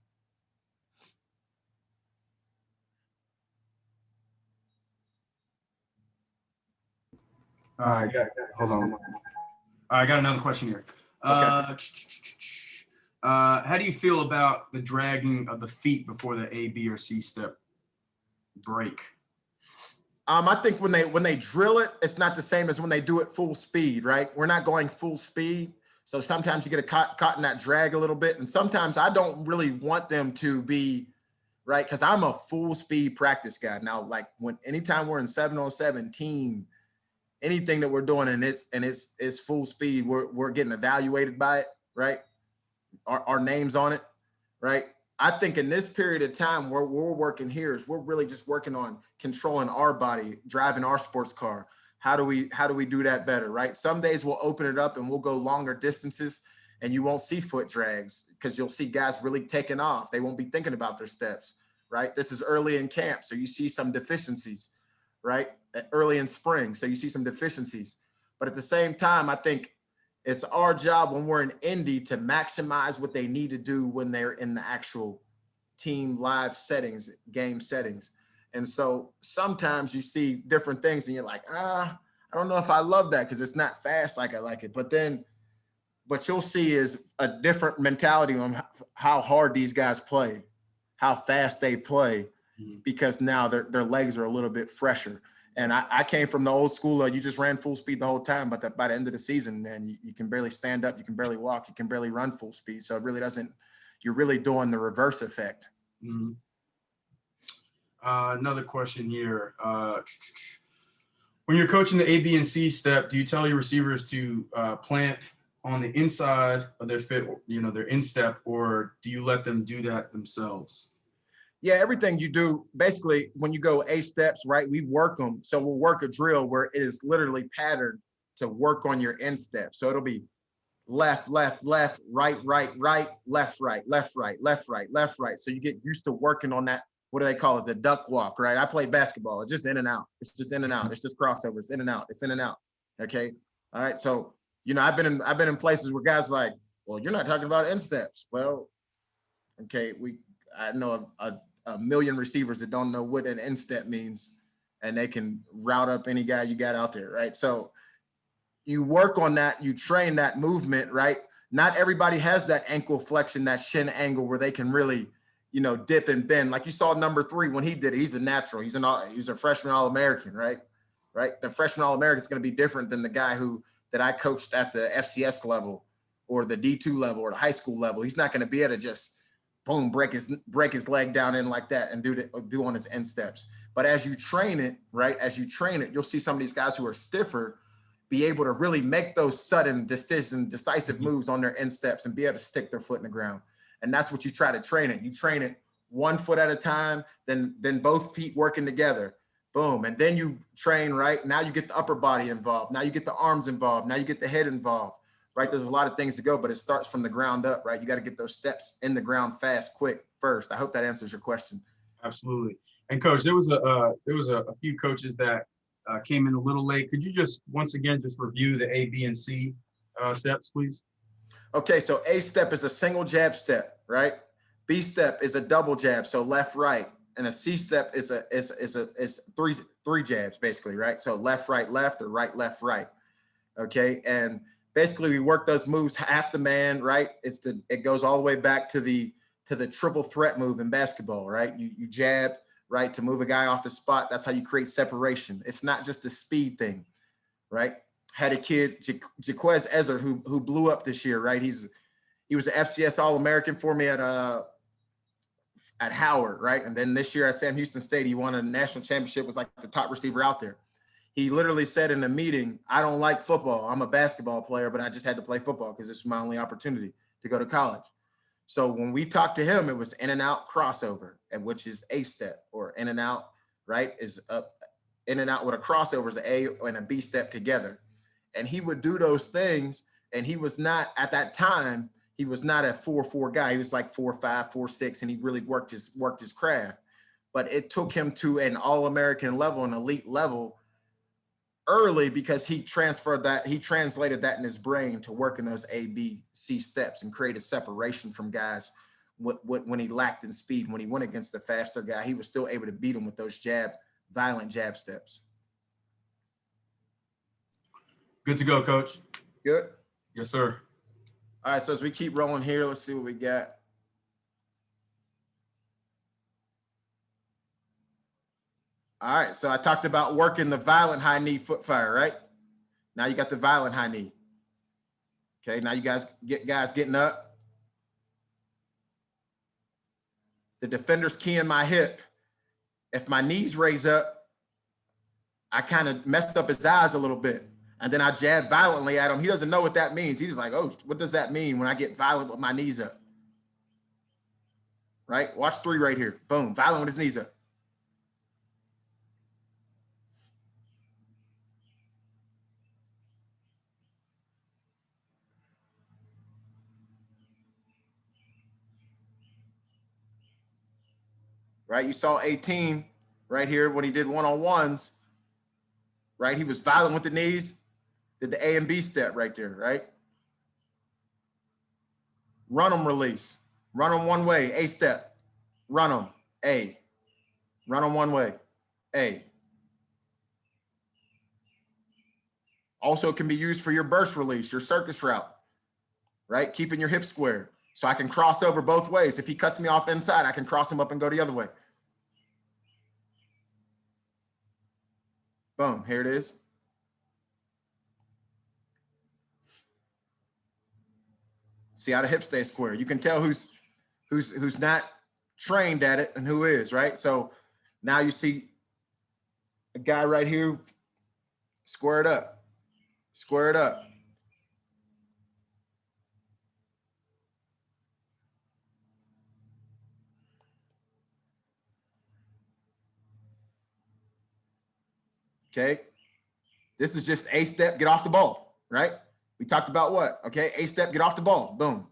Hold on. I got another question here. Okay. How do you feel about the dragging of the feet before the A, B, or C step break? I think when they drill it, it's not the same as when they do it full speed, right? We're not going full speed. So sometimes you get caught in that drag a little bit. And sometimes I don't really want them to be, right? Because I'm a full speed practice guy. Now, like anytime we're in 7-on-7 team, anything that we're doing and it's full speed, we're getting evaluated by it, right? Our names on it, right? I think in this period of time where we're working here is we're really just working on controlling our body, driving our sports car. How do we do that better, right? Some days we'll open it up and we'll go longer distances and you won't see foot drags because you'll see guys really taking off. They won't be thinking about their steps, right? This is early in camp, so you see some deficiencies, right? Early in spring, so you see some deficiencies. But at the same time, I think it's our job when we're in Indy to maximize what they need to do when they're in the actual team live settings, game settings. And so sometimes you see different things and you're like, I don't know if I love that because it's not fast like I like it. But you'll see is a different mentality on how hard these guys play, how fast they play, because now their legs are a little bit fresher. And I came from the old school, you just ran full speed the whole time, but by the end of the season, man, you can barely stand up, you can barely walk, you can barely run full speed. So it really doesn't, you're really doing the reverse effect. Mm-hmm. Another question here. When you're coaching the A, B, and C step, do you tell your receivers to plant on the inside of their fit, their instep, or do you let them do that themselves? Yeah, everything you do, basically, when you go A steps, right, we work them. So we'll work a drill where it is literally patterned to work on your instep. So it'll be left, left, left, right, right, right, left, right, left, right, left, right, left, right. So you get used to working on that. What do they call it? The duck walk, right? I played basketball. It's just in and out. It's just in and out. It's just crossovers, in and out. It's in and out. Okay. All right. So, I've been in places where guys are like, well, you're not talking about insteps. Well, okay, I know a million receivers that don't know what an instep means, and they can route up any guy you got out there, right? So you work on that, you train that movement, right? Not everybody has that ankle flexion, that shin angle where they can really, dip and bend. Like you saw number 3 when he did it, he's a natural. He's a freshman All-American, right? Right. The freshman All-American is going to be different than the guy that I coached at the FCS level or the D2 level or the high school level. He's not going to be able to just boom, break his leg down in like that and do on his insteps. But as you train it, right? As you train it, you'll see some of these guys who are stiffer be able to really make those sudden decisive moves on their insteps and be able to stick their foot in the ground. And that's what you try to train it. You train it one foot at a time, then both feet working together. Boom. And then you train, right? Now you get the upper body involved. Now you get the arms involved. Now you get the head involved, right? There's a lot of things to go, but it starts from the ground up, right? You got to get those steps in the ground fast, quick first. I hope that answers your question. Absolutely. And coach, there was a few coaches that came in a little late. Could you just once again just review the A, B, and C steps, please? Okay, so A step is a single jab step, right? B step is a double jab, so left, right, and a C step is three jabs basically, right? So left, left, or right, left, right. Okay, and basically we work those moves half the man, right? It goes all the way back to the triple threat move in basketball, right? You jab, right, to move a guy off his spot. That's how you create separation. It's not just a speed thing, right? Had a kid, Jaquez Ezer, who blew up this year, right? He was an FCS All-American for me at Howard, right? And then this year at Sam Houston State, he won a national championship, was like the top receiver out there. He literally said in a meeting, I don't like football. I'm a basketball player, but I just had to play football because this was my only opportunity to go to college. So when we talked to him, it was in and out crossover, and which is A step, or in and out, right? Is up, in and out with a crossover is an A and a B step together. And he would do those things. And he was not, at that time, he was not a 4-4 guy. He was like 4-5, 4-6, and he really worked his craft. But it took him to an All-American level, an elite level early, because he translated that in his brain to work in those A, B, C steps and create a separation from guys. When he lacked in speed, when he went against the faster guy, he was still able to beat him with those violent jab steps. Good to go, coach. Good. Yes, sir. All right, so as we keep rolling here, let's see what we got. All right, so I talked about working the violent high knee foot fire, right? Now you got the violent high knee. Okay, now you guys getting up. The defender's keying my hip. If my knees raise up, I kind of messed up his eyes a little bit. And then I jab violently at him. He doesn't know what that means. He's like, oh, what does that mean when I get violent with my knees up? Right? Watch 3 right here. Boom, violent with his knees up. Right? You saw 18 right here when he did one-on-ones, right? He was violent with the knees, did the A and B step right there, right? Run them, release. Run them one way, A step. Run them, A. Run them one way, A. Also can be used for your burst release, your circus route, right? Keeping your hips square. So I can cross over both ways. If he cuts me off inside, I can cross him up and go the other way. Boom, here it is. See how the hips stay square. You can tell who's not trained at it and who is, right? So now you see a guy right here, square it up, square it up. Okay, this is just A step, get off the ball, right? We talked about what? Okay, A step, get off the ball, boom.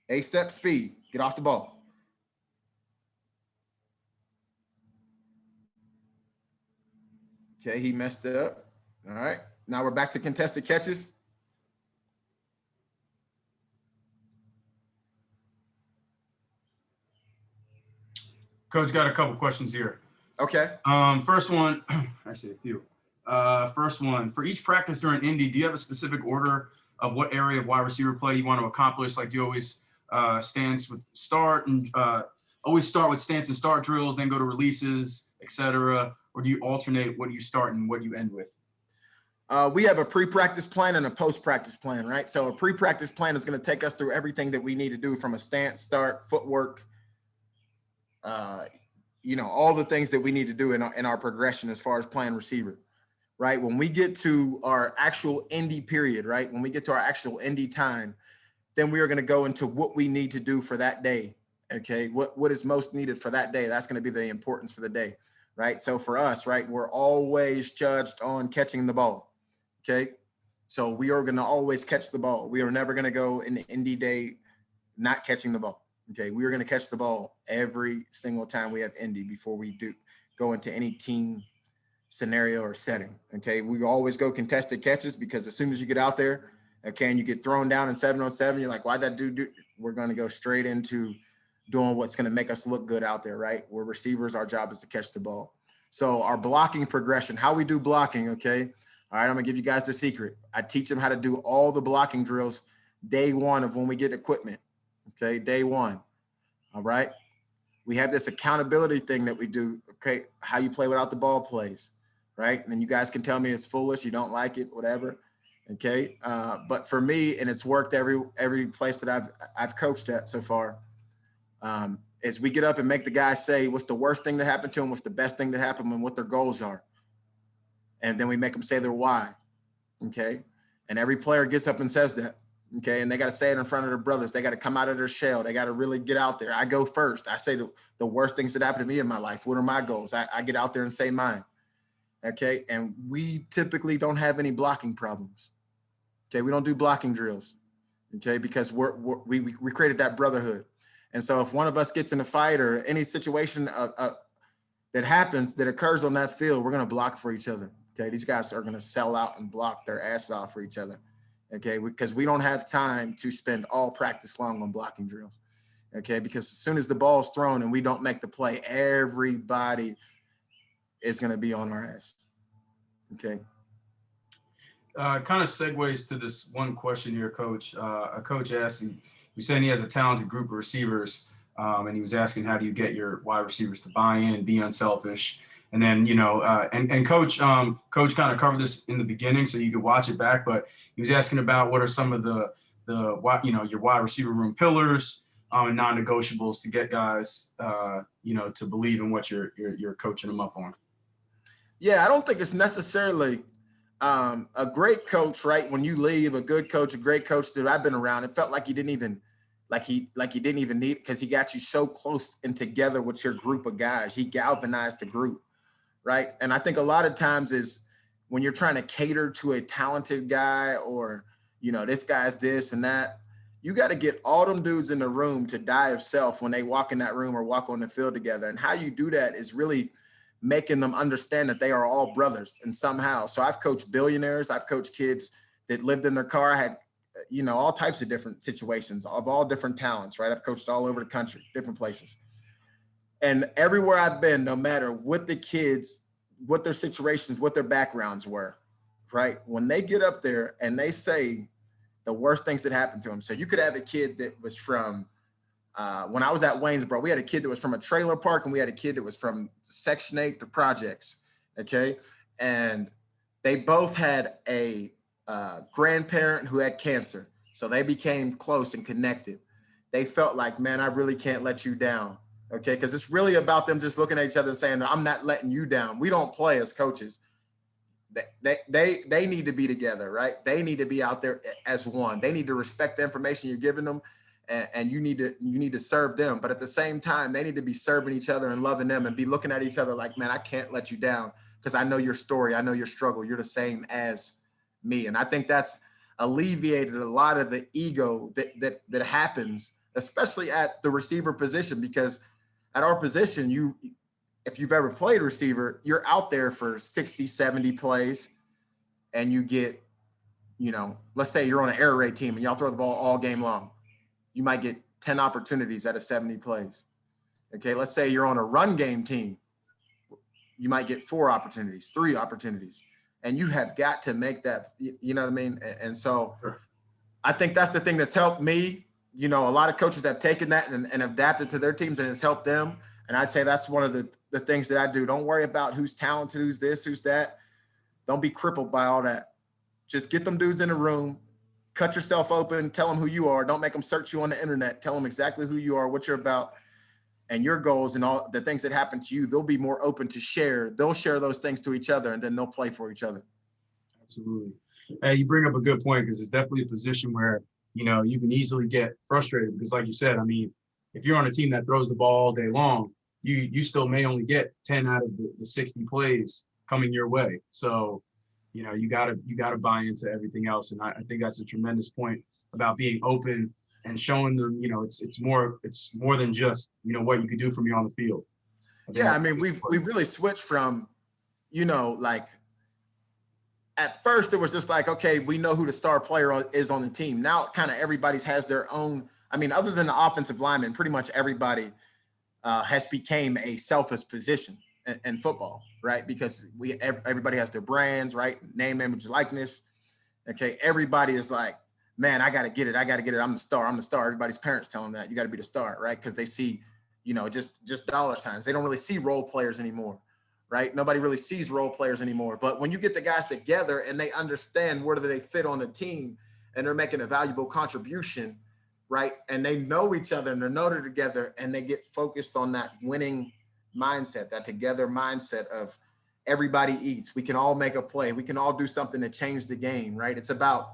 A step, speed, get off the ball. Okay, he messed it up. All right, now we're back to contested catches. Coach, got a couple questions here. Okay. First one, actually a few. First one, for each practice during Indy, do you have a specific order of what area of wide receiver play you want to accomplish? Like, do you always stance with start and always start with stance and start drills, then go to releases, etc., or do you alternate what you start and what you end with? We have a pre-practice plan and a post-practice plan, right? So a pre-practice plan is going to take us through everything that we need to do from a stance, start, footwork, all the things that we need to do in our progression as far as playing receiver, right? When we get to our actual Indy period, right? When we get to our actual Indy time, then we are going to go into what we need to do for that day Okay, what is most needed for that day? That's going to be the importance for the day, right? So for us, right, we're always judged on catching the ball. Okay, so we are going to always catch the ball. We are never going to go in the indie day not catching the ball. Okay, we are going to catch the ball every single time we have indie before we do go into any team scenario or setting. Okay, we always go contested catches because as soon as you get out there, okay, and you get thrown down in 7-on-7, you're like, why'd that dude do? We're going to go straight into doing what's going to make us look good out there, right? We're receivers, our job is to catch the ball. So our blocking progression, how we do blocking, okay? All right, I'm gonna give you guys the secret. I teach them how to do all the blocking drills day one of when we get equipment, okay? Day one, all right? We have this accountability thing that we do, okay? How you play without the ball plays, right? And then you guys can tell me it's foolish, you don't like it, whatever, okay? But for me, and it's worked every place that I've coached at so far, is we get up and make the guys say what's the worst thing that happened to them, what's the best thing that happened, and what their goals are. And then we make them say their why, okay? And every player gets up and says that, okay? And they got to say it in front of their brothers. They got to come out of their shell. They got to really get out there. I go first. I say the worst things that happened to me in my life. What are my goals? I get out there and say mine, okay? And we typically don't have any blocking problems, okay? We don't do blocking drills, okay? Because we created that brotherhood. And so if one of us gets in a fight or any situation that happens, that occurs on that field, we're going to block for each other. Okay. These guys are going to sell out and block their asses off for each other. Okay. Because we don't have time to spend all practice long on blocking drills. Okay. Because as soon as the ball's thrown and we don't make the play, everybody is going to be on our ass. Okay. Kind of segues to this one question here, Coach. A coach asked, you saying he has a talented group of receivers, and he was asking, how do you get your wide receivers to buy in, be unselfish? And then, and Coach kind of covered this in the beginning, so you could watch it back. But he was asking about what are some of the your wide receiver room pillars and non-negotiables to get guys, to believe in what you're coaching them up on. Yeah, I don't think it's necessarily a great coach, right? When you leave, a good coach, a great coach that I've been around, it felt like he didn't even need, because he got you so close and together with your group of guys. He galvanized the group, right? And I think a lot of times is when you're trying to cater to a talented guy or, this guy's this and that, you got to get all them dudes in the room to die of self when they walk in that room or walk on the field together. And how you do that is really making them understand that they are all brothers and somehow. So I've coached billionaires. I've coached kids that lived in their car. I had, all types of different situations of all different talents, right? I've coached all over the country, different places. And everywhere I've been, no matter what the kids, what their situations, what their backgrounds were, right? When they get up there and they say the worst things that happened to them. So you could have a kid that was from, when I was at Waynesboro, we had a kid that was from a trailer park and we had a kid that was from Section 8 to projects, okay? And they both had a grandparent who had cancer. So they became close and connected. They felt like, man, I really can't let you down. Okay. Because it's really about them just looking at each other and saying, I'm not letting you down. We don't play as coaches. They need to be together, right? They need to be out there as one. They need to respect the information you're giving them, and you need to serve them. But at the same time, they need to be serving each other and loving them and be looking at each other like, man, I can't let you down because I know your story. I know your struggle. You're the same as me. And I think that's alleviated a lot of the ego that happens, especially at the receiver position, because at our position, if you've ever played receiver, you're out there for 60, 70 plays and you get, let's say you're on an air raid team and y'all throw the ball all game long. You might get 10 opportunities out of 70 plays. Okay. Let's say you're on a run game team. You might get 4 opportunities, 3 opportunities. And you have got to make that, you know what I mean? And so I think that's the thing that's helped me. A lot of coaches have taken that and adapted to their teams and it's helped them. And I'd say that's one of the things that I do. Don't worry about who's talented, who's this, who's that. Don't be crippled by all that. Just get them dudes in a room, cut yourself open, tell them who you are. Don't make them search you on the internet. Tell them exactly who you are, what you're about, and your goals and all the things that happen to you. They'll be more open to share. They'll share those things to each other and then they'll play for each other. Absolutely. Hey, you bring up a good point because it's definitely a position where, you can easily get frustrated because like you said, I mean, if you're on a team that throws the ball all day long, you still may only get 10 out of the 60 plays coming your way. So, you gotta buy into everything else. And I think that's a tremendous point about being open and showing them, it's more than just, what you can do from you on the field. Yeah, I mean, we've really switched from, like at first it was just like, okay, we know who the star player is on the team. Now kind of everybody's has their own. I mean, other than the offensive lineman, pretty much everybody has became a selfish position in football, right? Because everybody has their brands, right? Name, image, likeness. Okay, everybody is like, man, I got to get it. I'm the star. Everybody's parents tell them that you got to be the star, right? Because they see, just dollar signs. They don't really see role players anymore, right? Nobody really sees role players anymore. But when you get the guys together and they understand where do they fit on the team and they're making a valuable contribution, right? And they know each other and they're together and they get focused on that winning mindset, that together mindset of everybody eats. We can all make a play. We can all do something to change the game, right? It's about,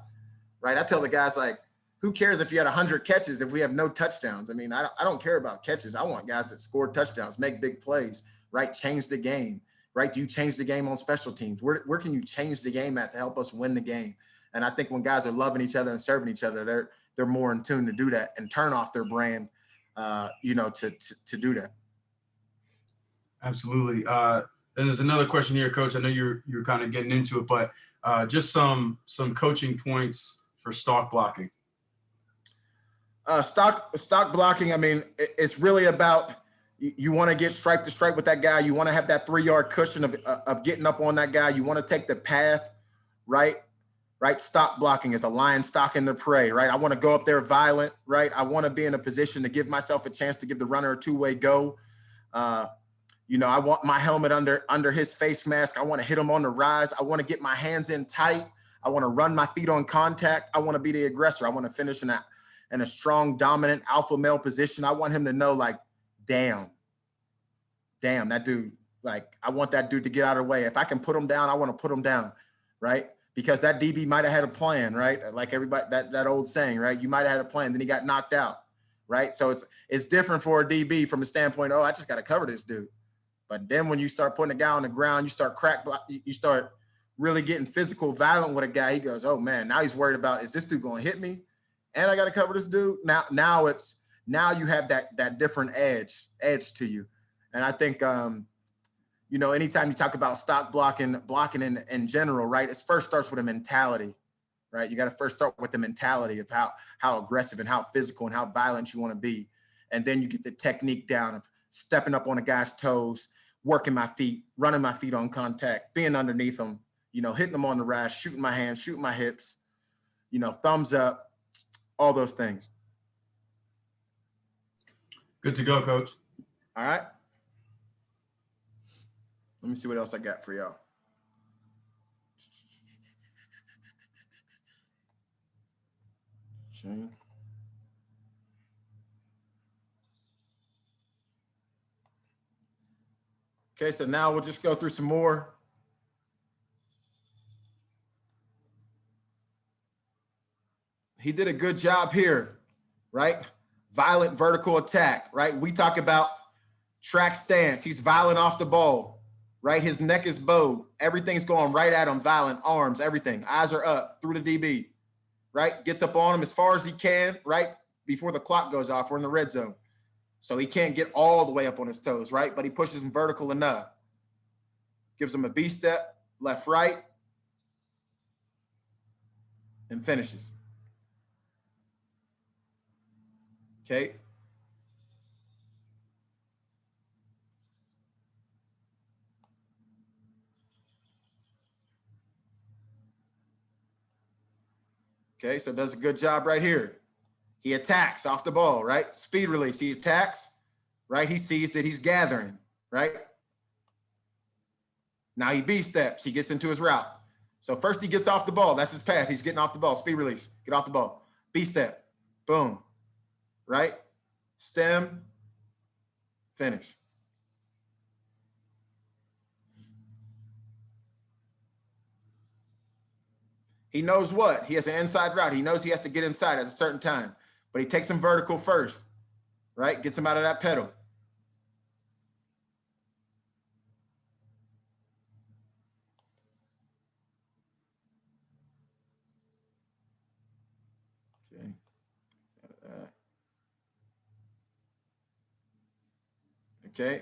right? I tell the guys, like, who cares if you had 100 catches if we have no touchdowns? I mean, I don't care about catches. I want guys that score touchdowns, make big plays, right? Change the game, right? Do you change the game on special teams? Where can you change the game at to help us win the game? And I think when guys are loving each other and serving each other, they're more in tune to do that and turn off their brand, to do that. Absolutely. And there's another question here, Coach. I know you're kind of getting into it, but just some coaching points for stock blocking. Stock blocking. I mean, it's really about, you want to get stripe to stripe with that guy. You want to have that 3-yard cushion of getting up on that guy. You want to take the path, right? Right. Stock blocking is a lion stalking the prey, right? I want to go up there violent, right? I want to be in a position to give myself a chance to give the runner a 2-way go. I want my helmet under his face mask. I want to hit him on the rise. I want to get my hands in tight. I want to run my feet on contact. I want to be the aggressor. I want to finish in a strong, dominant alpha male position. I want him to know, like, damn, that dude, like, I want that dude to get out of the way. If I can put him down, I want to put him down, right? Because that DB might have had a plan, right? Like everybody, that old saying, right? You might have had a plan, then he got knocked out, right? So it's different for a DB from a standpoint, oh, I just got to cover this dude. But then when you start putting a guy on the ground, you start you start really getting physical, violent with a guy. He goes, oh man, now he's worried about, is this dude going to hit me? And I got to cover this dude. Now you have that different edge to you. And I think, anytime you talk about stock blocking in general, right? It first starts with a mentality, right? You got to first start with the mentality of how aggressive and how physical and how violent you want to be. And then you get the technique down of stepping up on a guy's toes, working my feet, running my feet on contact, being underneath them, hitting them on the rise, shooting my hands, shooting my hips, thumbs up, all those things. Good to go, Coach. All right. Let me see what else I got for y'all. Okay, so now we'll just go through some more. He did a good job here, right? Violent vertical attack, right? We talk about track stance. He's violent off the ball, right? His neck is bowed. Everything's going right at him, violent, arms, everything. Eyes are up through the DB, right? Gets up on him as far as he can, right? Before the clock goes off. We're in the red zone. So he can't get all the way up on his toes, right? But he pushes him vertical enough. Gives him a B step, left, right, and finishes. Okay. Okay, so does a good job right here. He attacks off the ball, right? Speed release, he attacks, right? He sees that he's gathering, right? Now he B steps, he gets into his route. So first he gets off the ball, that's his path. He's getting off the ball, speed release, get off the ball. B step, boom, right? Stem, finish. He knows what? He has an inside route. He knows he has to get inside at a certain time, but he takes him vertical first, right? Gets him out of that pedal. Okay. Okay.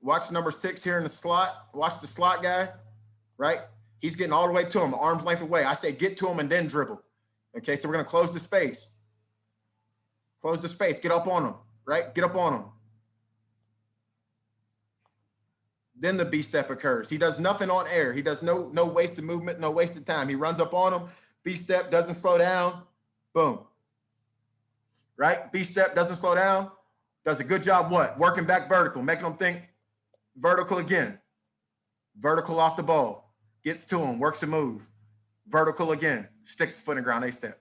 Watch number 6 here in the slot. Watch the slot guy, right? He's getting all the way to him, arm's length away. I say get to him and then dribble. Okay, so we're going to close the space. Close the space. Get up on him, right? Get up on him. Then the B step occurs. He does nothing on air. He does no wasted movement, no wasted time. He runs up on him. B step, doesn't slow down. Boom. Right? B step, doesn't slow down. Does a good job what? Working back vertical, making them think vertical again. Vertical off the ball. Gets to him, works a move. Vertical again. Sticks his foot in the ground, A step.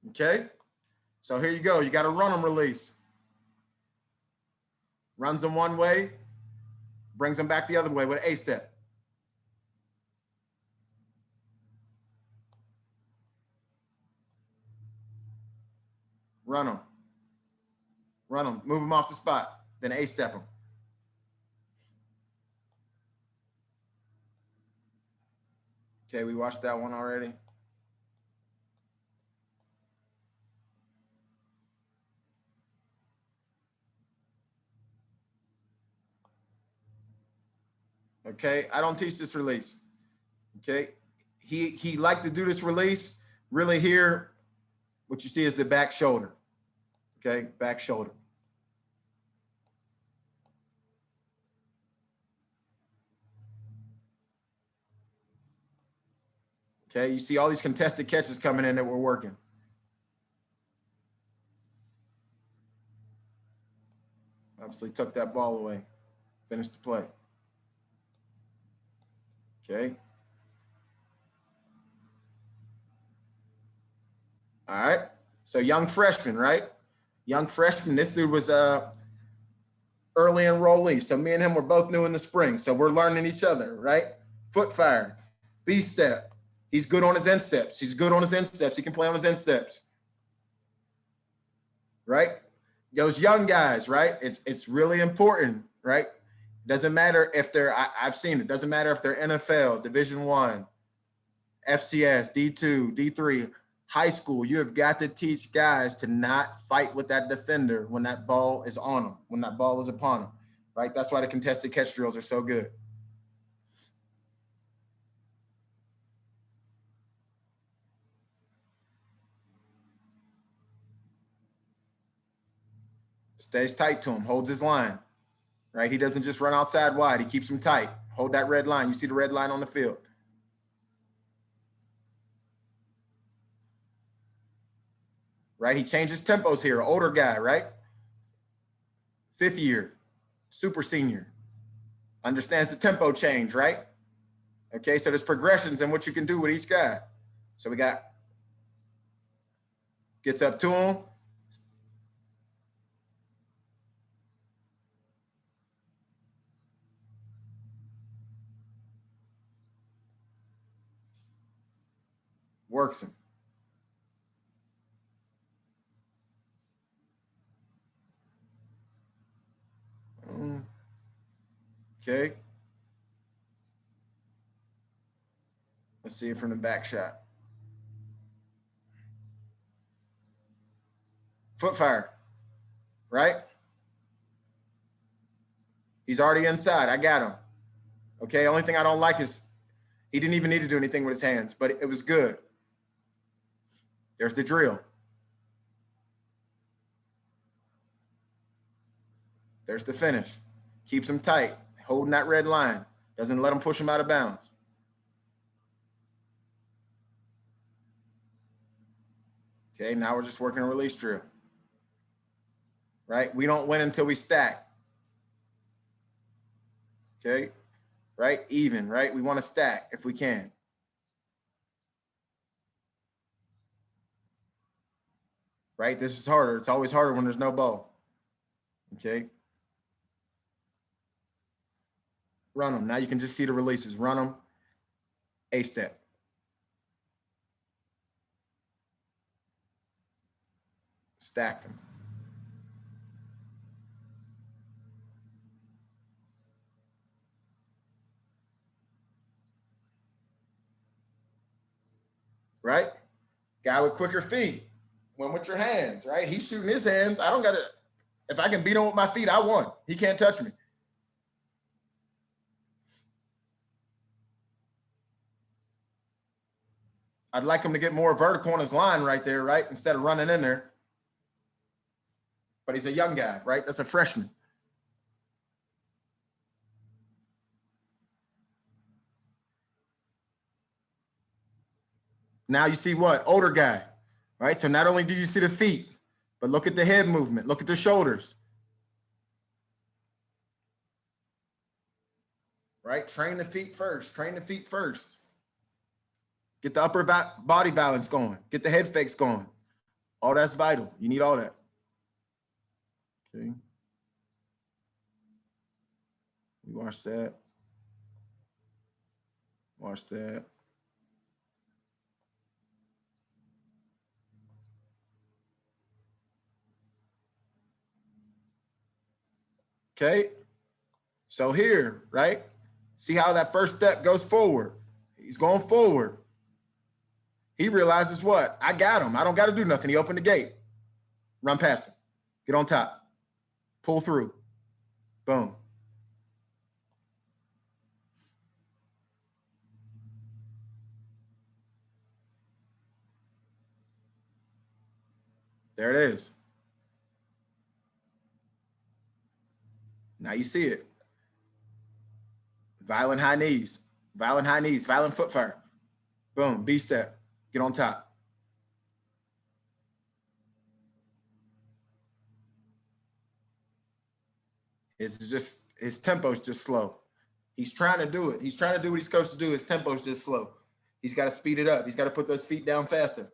Okay? So here you go. You got to run them release. Runs them one way, brings them back the other way with A step. Run them. Run them. Move them off the spot. Then A step them. Okay, we watched that one already. Okay, I don't teach this release. Okay, he liked to do this release. Really here, what you see is the back shoulder. Okay, back shoulder. Okay, you see all these contested catches coming in that we're working. Obviously took that ball away, finished the play. Okay. All right. So young freshman, right? Young freshman. This dude was early enrollee. So me and him were both new in the spring. So we're learning each other, right? Foot fire, B step. He's good on his end steps. He's good on his end steps. He can play on his end steps. Right? Those young guys, right? It's really important, right? Doesn't matter if they're, I've seen it. Doesn't matter if they're NFL, Division I, FCS, D2, D3, high school. You have got to teach guys to not fight with that defender when that ball is on them, when that ball is upon them, right? That's why the contested catch drills are so good. Stays tight to him, holds his line, right? He doesn't just run outside wide. He keeps him tight. Hold that red line. You see the red line on the field. Right? He changes tempos here. Older guy, right? 5th year, super senior. Understands the tempo change, right? Okay, so there's progressions in what you can do with each guy. So we got, gets up to him. Works him. Okay. Let's see it from the back shot. Foot fire, right? He's already inside. I got him. Okay, only thing I don't like is he didn't even need to do anything with his hands, but it was good. There's the drill. There's the finish. Keeps him tight, holding that red line. Doesn't let him push him out of bounds. Okay, now we're just working a release drill. Right? We don't win until we stack. Okay? Right? Even, right? We want to stack if we can. Right? This is harder. It's always harder when there's no ball. Okay? Run them. Now you can just see the releases. Run them. A-step. Stack them. Right? Guy with quicker feet. Win with your hands, right? He's shooting his hands. I don't got to, if I can beat him with my feet, I won. He can't touch me. I'd like him to get more vertical on his line right there, right? Instead of running in there. But he's a young guy, right? That's a freshman. Now you see what? Older guy, right? So not only do you see the feet, but look at the head movement. Look at the shoulders. Right? Train the feet first. Train the feet first. Get the upper body balance going. Get the head fakes going. All that's vital. You need all that. Okay. We watch that. Watch that. Okay. So here, right? See how that first step goes forward. He's going forward. He realizes what? I got him. I don't got to do nothing. He opened the gate. Run past him. Get on top. Pull through. Boom. There it is. Now you see it. Violent high knees. Violent high knees. Violent foot fire. Boom. B-step. Get on top. His tempo's just slow. He's trying to do it. He's trying to do what he's supposed to do. His tempo's just slow. He's got to speed it up. He's got to put those feet down faster.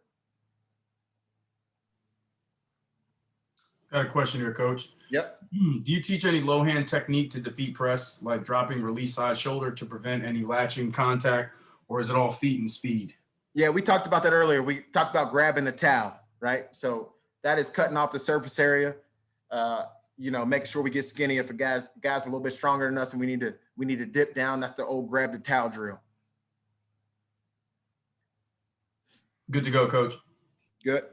Got a question here, Coach. Yep. Do you teach any low hand technique to defeat press, like dropping release side shoulder to prevent any latching contact, or is it all feet and speed? Yeah, we talked about that earlier. We talked about grabbing the towel, right? So that is cutting off the surface area. Making sure we get skinny. If a guy's a little bit stronger than us and we need to dip down, that's the old grab the towel drill. Good to go, Coach. Good.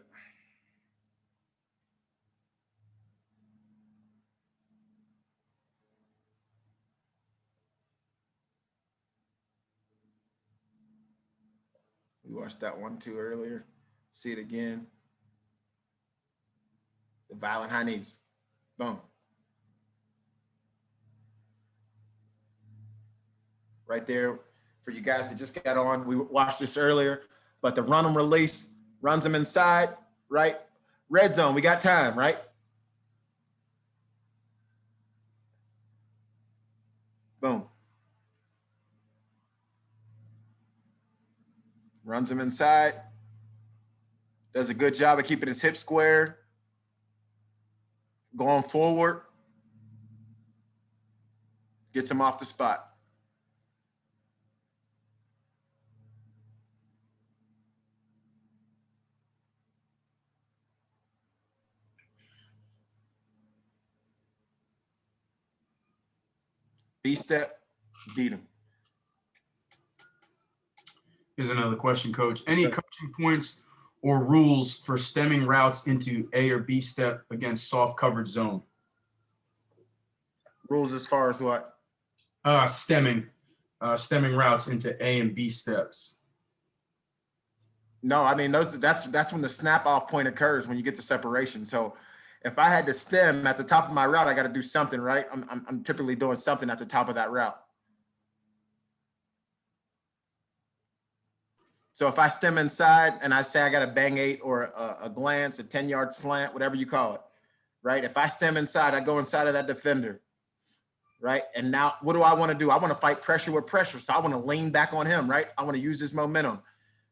We watched that one too earlier. See it again. The violent high knees. Boom. Right there for you guys that just got on. We watched this earlier, but the run them release runs them inside, right? Red zone, we got time, right? Boom. Runs him inside. Does a good job of keeping his hips square. Going forward. Gets him off the spot. B-step, beat him. Here's another question, Coach. Any coaching points or rules for stemming routes into A or B step against soft coverage zone? Rules as far as what? Stemming routes into A and B steps. No, I mean that's when the snap off point occurs, when you get to separation. So if I had to stem at the top of my route, I got to do something, right? I'm typically doing something at the top of that route. So if I stem inside and I say I got a bang 8 or a glance, a 10-yard slant, whatever you call it, right? If I stem inside, I go inside of that defender, right? And now what do I want to do? I want to fight pressure with pressure. So I want to lean back on him, right? I want to use this momentum,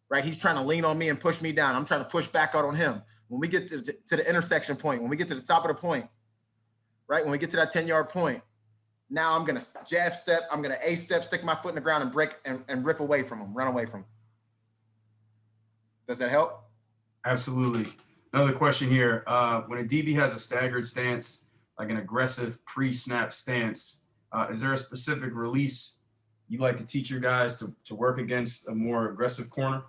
right? He's trying to lean on me and push me down. I'm trying to push back out on him. When we get to the intersection point, when we get to the top of the point, right? When we get to that 10-yard point, Now I'm going to jab step. I'm going to A step, stick my foot in the ground and break and rip away from him, run away from him. Does that help? Absolutely. Another question here. When a DB has a staggered stance, like an aggressive pre-snap stance, is there a specific release you like to teach your guys to work against a more aggressive corner?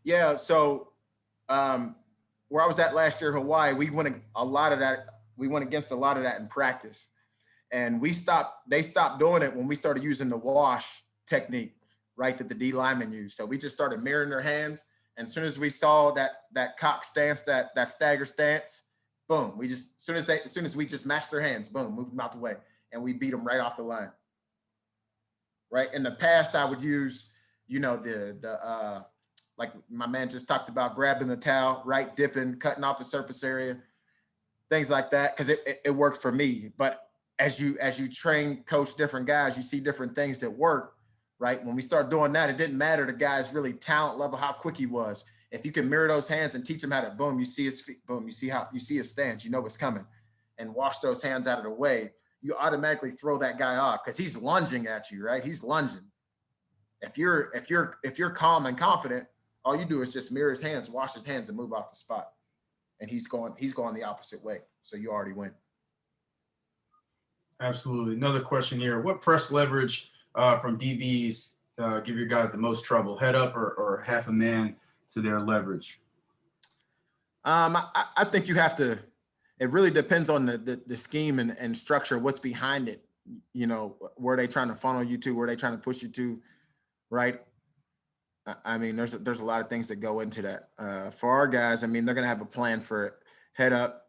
Yeah. So where I was at last year, Hawaii, we went a lot of that. We went against a lot of that in practice. And they stopped doing it when we started using the wash technique, right, that the D linemen use. So we just started mirroring their hands. And as soon as we saw that cock stance, that stagger stance, boom, as soon as we just matched their hands, boom, moved them out the way. And we beat them right off the line. Right. In the past, I would use, like my man just talked about, grabbing the towel, right, dipping, cutting off the surface area, things like that, because it worked for me. But as you train, coach different guys, you see different things that work, right? When we start doing that, it didn't matter the guy's really talent level, how quick he was. If you can mirror those hands and teach him how to, boom, you see his feet, boom, you see his stance, you know what's coming, and wash those hands out of the way, you automatically throw that guy off because he's lunging at you, right? He's lunging. If you're calm and confident, all you do is just mirror his hands, wash his hands, and move off the spot. And he's going the opposite way. So you already win. Absolutely. Another question here. What press leverage from DBs give your guys the most trouble? Head up or half a man to their leverage? I think you have to, it really depends on the scheme and structure, what's behind it. Where they trying to funnel you to, where they trying to push you to, right? I mean, there's a lot of things that go into that. For our guys, I mean, they're going to have a plan for head up,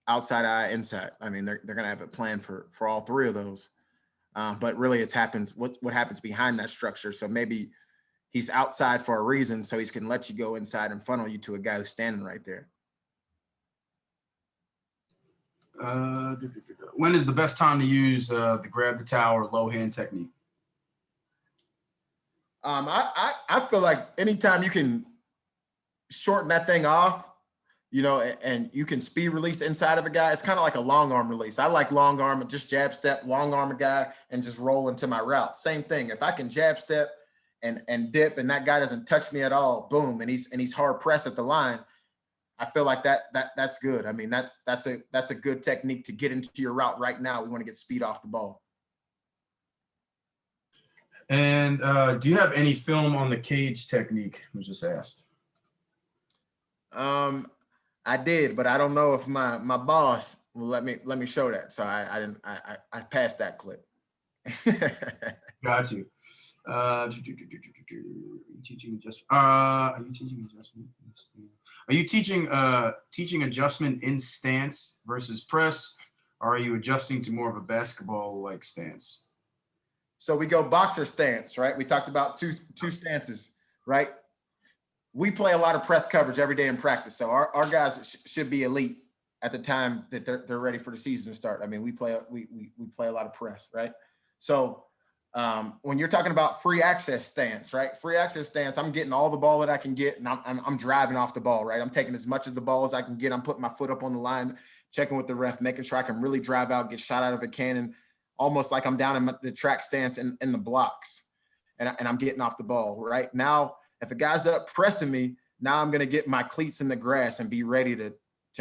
outside eye, inside. I mean, they're going to have a plan for all three of those. But really what happens behind that structure. So maybe he's outside for a reason, so he can let you go inside and funnel you to a guy who's standing right there. When is the best time to use the grab the towel or low hand technique? I feel like anytime you can shorten that thing off, and you can speed release inside of a guy, it's kind of like a long arm release. I like long arm, just jab step, long arm a guy, and just roll into my route. Same thing. If I can jab step and dip, and that guy doesn't touch me at all, boom, and he's hard pressed at the line, I feel like that's good. I mean, that's a good technique to get into your route right now. We want to get speed off the ball. And do you have any film on the cage technique? Was just asked. I did, but I don't know if my boss will let me show that. So I passed that clip. Got you. Are you teaching adjustment? Are you teaching adjustment in stance versus press, or are you adjusting to more of a basketball-like stance? So we go boxer stance, right? We talked about two stances, right? We play a lot of press coverage every day in practice. So our guys should be elite at the time that they're ready for the season to start. I mean, we play a lot of press, right? So when you're talking about free access stance, right? Free access stance, I'm getting all the ball that I can get, and I'm driving off the ball, right? I'm taking as much of the ball as I can get. I'm putting my foot up on the line, checking with the ref, making sure I can really drive out, get shot out of a cannon, almost like I'm down in the track stance in the blocks, and I'm getting off the ball, right? Now, if a guy's up pressing me, now I'm going to get my cleats in the grass and be ready to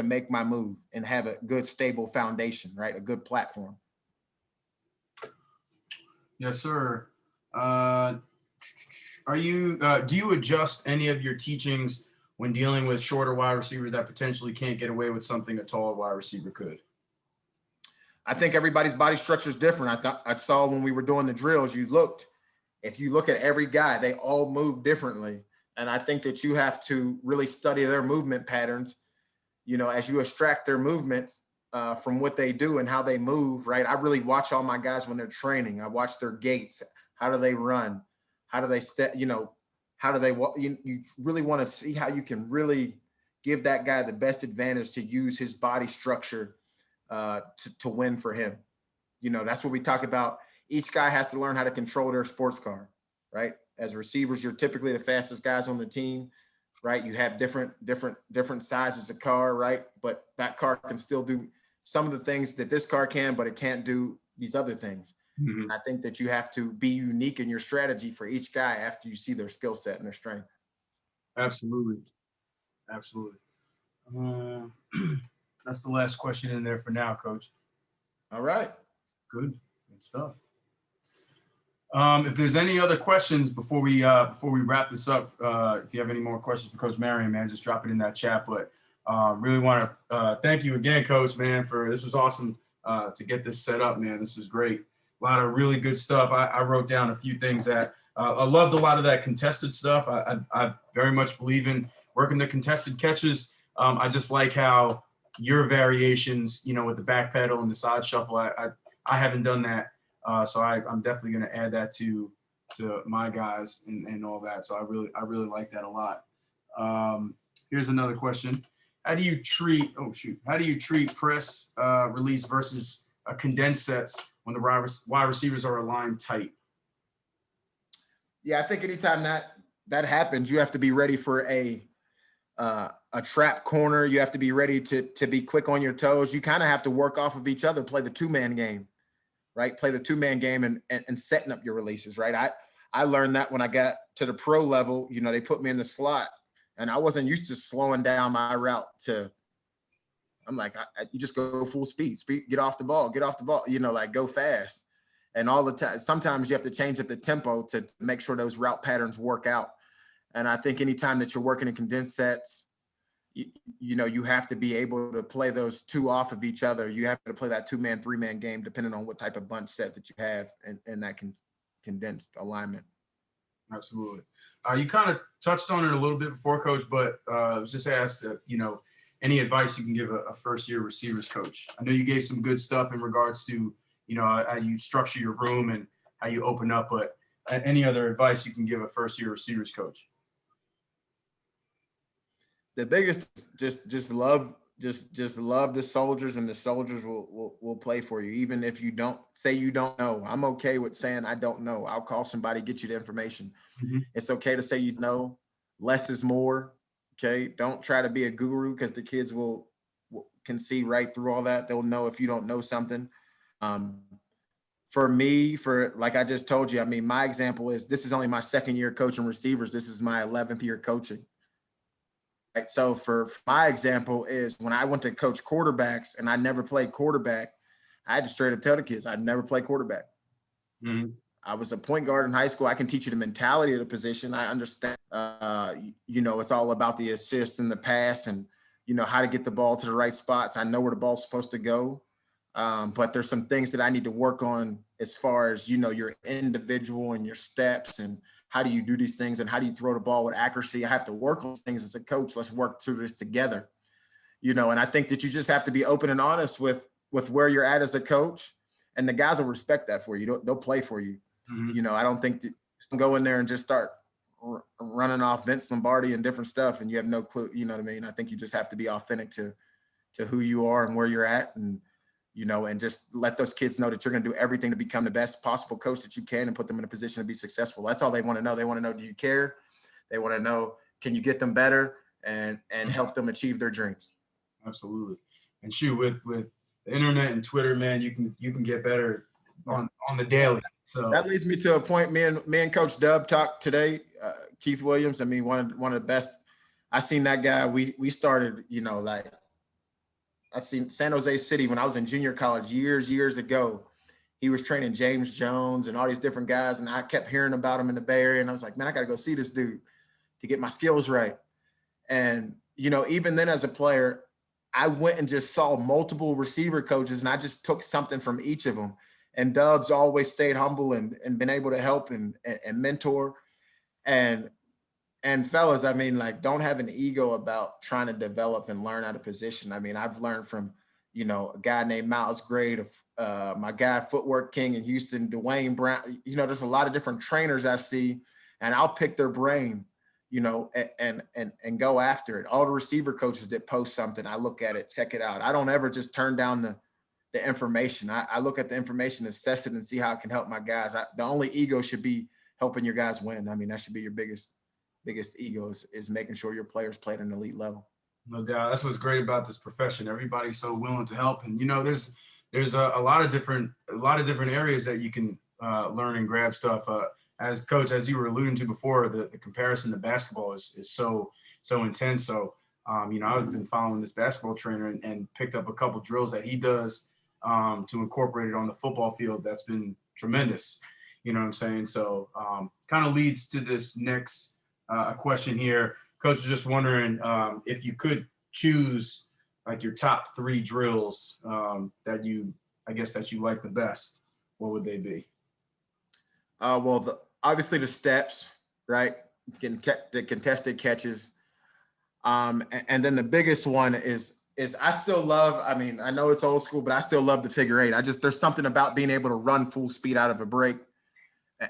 make my move and have a good, stable foundation, right? A good platform. Yes, sir. Do you adjust any of your teachings when dealing with shorter wide receivers that potentially can't get away with something a taller wide receiver could? I think everybody's body structure is different. I saw when we were doing the drills, if you look at every guy, they all move differently. And I think that you have to really study their movement patterns, as you extract their movements from what they do and how they move, right? I really watch all my guys when they're training. I watch their gaits. How do they run? How do they step? How do they walk? You really want to see how you can really give that guy the best advantage to use his body structure to win for him. That's what we talk about. Each guy has to learn how to control their sports car, right? As receivers, you're typically the fastest guys on the team, right? You have different sizes of car, right? But that car can still do some of the things that this car can, but it can't do these other things. Mhm. I think that you have to be unique in your strategy for each guy after you see their skill set and their strength. Absolutely. Absolutely. Uh, that's the last question in there for now, Coach. All right. Good stuff. If there's any other questions before we wrap this up, if you have any more questions for Coach Marion, man, just drop it in that chat. But really want to thank you again, Coach, man, for this was awesome to get this set up, man. This was great. A lot of really good stuff. I wrote down a few things that I loved a lot of that contested stuff. I very much believe in working the contested catches. I just like how your variations, with the back pedal and the side shuffle. I haven't done that. So I'm definitely going to add that to my guys and all that. So I really like that a lot. Here's another question. How do you treat press release versus condensed sets when the wide receivers are aligned tight? Yeah, I think anytime that happens, you have to be ready for a trap corner. You have to be ready to be quick on your toes. You kind of have to work off of each other, play the two-man game. Right? Play the two-man game and setting up your releases, right? I learned that when I got to the pro level, they put me in the slot and I wasn't used to slowing down my route I'm like, you just go full speed, get off the ball, like go fast. And all the time, sometimes you have to change up the tempo to make sure those route patterns work out. And I think anytime that you're working in condensed sets, you have to be able to play those two off of each other. You have to play that 2-man, 3-man game, depending on what type of bunch set that you have and that condensed alignment. Absolutely. You kind of touched on it a little bit before, Coach, but I was just asked, any advice you can give a first-year receivers coach. I know you gave some good stuff in regards to, how you structure your room and how you open up, but any other advice you can give a first-year receivers coach? The biggest, just love the soldiers, and the soldiers will play for you. Even if you don't know, I'm okay with saying I don't know. I'll call somebody, get you the information. Mm-hmm. It's okay to say less is more. Okay. Don't try to be a guru, because the kids can see right through all that. They'll know if you don't know something. For me, like I just told you, my example is this is only my second year coaching receivers. This is my 11th year coaching. Right. So for my example is when I went to coach quarterbacks and I never played quarterback, I had to straight up tell the kids I'd never play quarterback. Mm-hmm. I was a point guard in high school. I can teach you the mentality of the position. I understand, it's all about the assist and the pass and, how to get the ball to the right spots. I know where the ball's supposed to go. But there's some things that I need to work on as far as, your individual and your steps and how do you do these things and how do you throw the ball with accuracy. I have to work on things as a coach. Let's work through this together, and I think that you just have to be open and honest with where you're at as a coach, and the guys will respect that for you. They'll play for you. Mm-hmm. I don't think that you go in there and just start running off Vince Lombardi and different stuff and you have no clue. You know what I mean? I think you just have to be authentic to who you are and where you're at, and and just let those kids know that you're going to do everything to become the best possible coach that you can and put them in a position to be successful. That's all they want to know. They want to know, do you care? They want to know, can you get them better and help them achieve their dreams? Absolutely. And with the internet and Twitter, man, you can get better on the daily. So that leads me to a point. Me and Coach Dub talked today. Keith Williams. One of the best. I seen that guy. We started, I seen San Jose City when I was in junior college years ago. He was training James Jones and all these different guys, and I kept hearing about him in the Bay Area. And I was like, man, I got to go see this dude to get my skills right. And even then, as a player, I went and just saw multiple receiver coaches, and I just took something from each of them. And Dub's always stayed humble and been able to help and mentor. And fellas, don't have an ego about trying to develop and learn out of position. I've learned from, a guy named Miles Gray, my guy, Footwork King in Houston, Dwayne Brown. There's a lot of different trainers I see, and I'll pick their brain, and go after it. All the receiver coaches that post something, I look at it, check it out. I don't ever just turn down the information. I look at the information, assess it, and see how it can help my guys. The only ego should be helping your guys win. That should be your biggest ego is making sure your players play at an elite level. No doubt. That's what's great about this profession. Everybody's so willing to help. And, there's there's a lot of different areas that you can learn and grab stuff. As coach, as you were alluding to before, the comparison to basketball is so intense. So I've been following this basketball trainer and picked up a couple drills that he does to incorporate it on the football field. That's been tremendous. You know what I'm saying? So kind of leads to this next question here. Coach was just wondering if you could choose like your top 3 drills that you like the best, what would they be? Well, obviously the steps, right? The contested catches. And then the biggest one is I still love, I mean, I know it's old school, but I still love the figure 8. There's something about being able to run full speed out of a break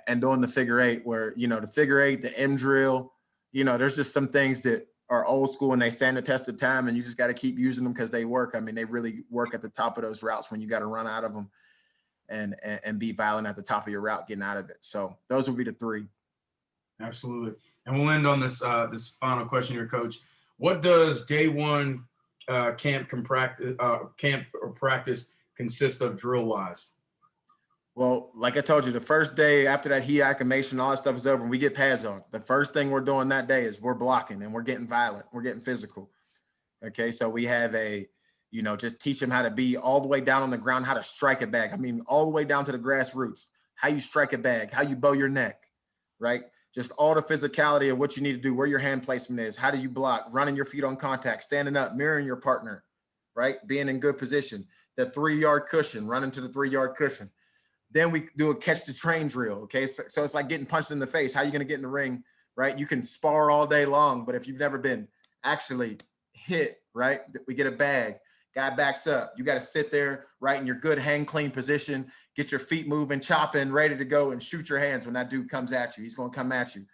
and doing the figure 8 where, the figure 8, the M drill, there's just some things that are old school and they stand the test of time, and you just got to keep using them because they work. I mean, they really work at the top of those routes when you got to run out of them and be violent at the top of your route getting out of it. So those would be the 3. Absolutely. And we'll end on this this final question here, Coach. What does day 1 camp or practice consist of drill wise? Well, like I told you, the first day after that heat acclimation, all that stuff is over and we get pads on. The first thing we're doing that day is we're blocking and we're getting violent. We're getting physical. Okay. So we have just teach them how to be all the way down on the ground, how to strike a bag. I mean, all the way down to the grassroots, how you strike a bag, how you bow your neck, right? Just all the physicality of what you need to do, where your hand placement is, how do you block, running your feet on contact, standing up, mirroring your partner, right? Being in good position, the 3-yard cushion, running to the 3-yard cushion. Then we do a catch the train drill, okay? So it's like getting punched in the face. How are you going to get in the ring, right? You can spar all day long, but if you've never been actually hit, right? We get a bag, guy backs up. You got to sit there, right, in your good hang clean position, get your feet moving, chopping, ready to go, and shoot your hands when that dude comes at you. He's going to come at you,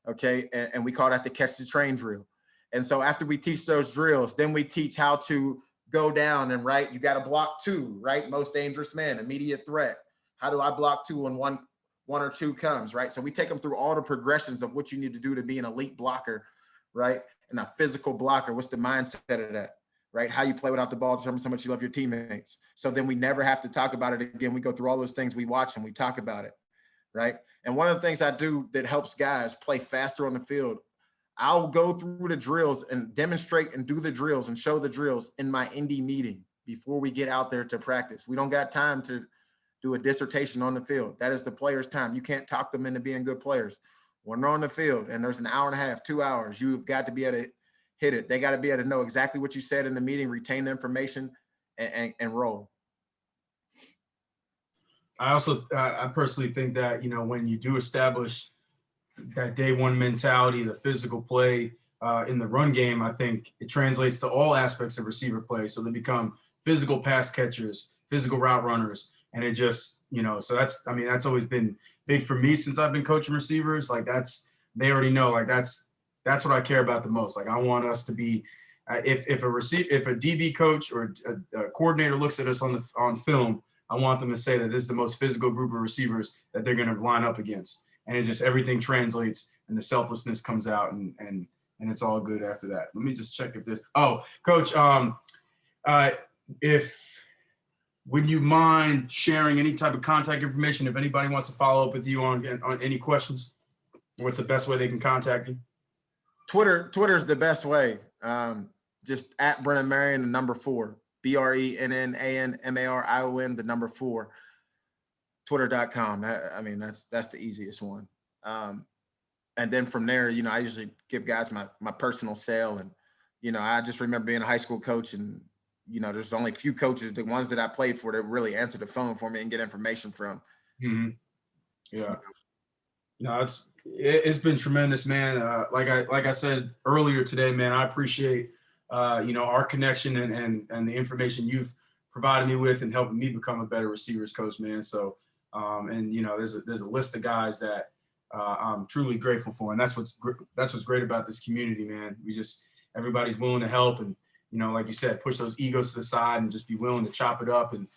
okay? And we call that the catch the train drill. And so after we teach those drills, then we teach how to go down and, right, you got to block 2, right? Most dangerous man, immediate threat. How do I block 2 when one or 2 comes, right? So we take them through all the progressions of what you need to do to be an elite blocker, right? And a physical blocker. What's the mindset of that, right? How you play without the ball determines how much you love your teammates. So then we never have to talk about it again. We go through all those things, we watch and we talk about it, right? And one of the things I do that helps guys play faster on the field, I'll go through the drills and demonstrate and do the drills and show the drills in my indie meeting before we get out there to practice. We don't got time to do a dissertation on the field. That is the players' time. You can't talk them into being good players. When they're on the field and there's an hour and a half, 2 hours, you've got to be able to hit it. They got to be able to know exactly what you said in the meeting, retain the information, and roll. I personally think that, when you do establish that day 1 mentality, the physical play in the run game, I think it translates to all aspects of receiver play. So they become physical pass catchers, physical route runners. And it just, so that's always been big for me since I've been coaching receivers. Like they already know, like that's what I care about the most. Like I want us to be, if a DB coach or a coordinator looks at us on film, I want them to say that this is the most physical group of receivers that they're going to line up against. And it just, everything translates and the selflessness comes out and it's all good after that. Let me just check if there's, Coach, would you mind sharing any type of contact information if anybody wants to follow up with you on any questions? What's the best way they can contact you? Twitter's the best way. Just at Brennan Marion, the number 4, BRENNANMARION, the number 4, Twitter.com. That's the easiest one. And then from there, I usually give guys my personal cell. And, I just remember being a high school coach and, there's only a few coaches, the ones that I played for, that really answer the phone for me and get information from. Mm-hmm. Yeah. No, it's been tremendous, man. Like I said earlier today, man, I appreciate, our connection and the information you've provided me with and helping me become a better receivers coach, man. So, there's a list of guys that I'm truly grateful for. And that's what's great about this community, man. Everybody's willing to help and, like you said, push those egos to the side and just be willing to chop it up and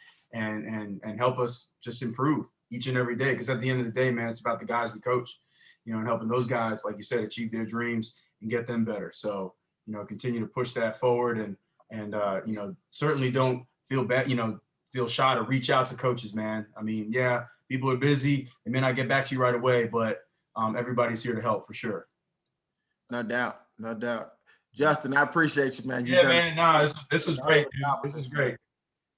help us just improve each and every day. Because at the end of the day, man, it's about the guys we coach, and helping those guys, like you said, achieve their dreams and get them better. So, continue to push that forward and certainly don't feel bad. feel shy to reach out to coaches, man. I mean, yeah, people are busy. They may not get back to you right away, but everybody's here to help for sure. No doubt. No doubt. Justin, I appreciate you, man. Yeah, man. Nah, this was great, dude. This was great.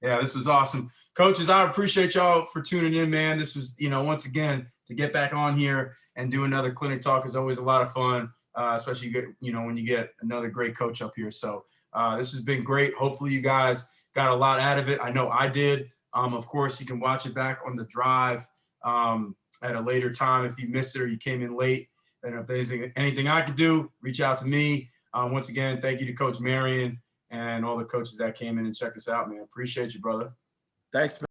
Yeah, this was awesome. Coaches, I appreciate y'all for tuning in, man. This was, once again, to get back on here and do another clinic talk is always a lot of fun, especially when you get another great coach up here. So this has been great. Hopefully you guys got a lot out of it. I know I did. Of course, you can watch it back on the drive at a later time if you missed it or you came in late. And if there's anything I could do, reach out to me. Once again, thank you to Coach Marion and all the coaches that came in and checked us out, man. Appreciate you, brother. Thanks, man.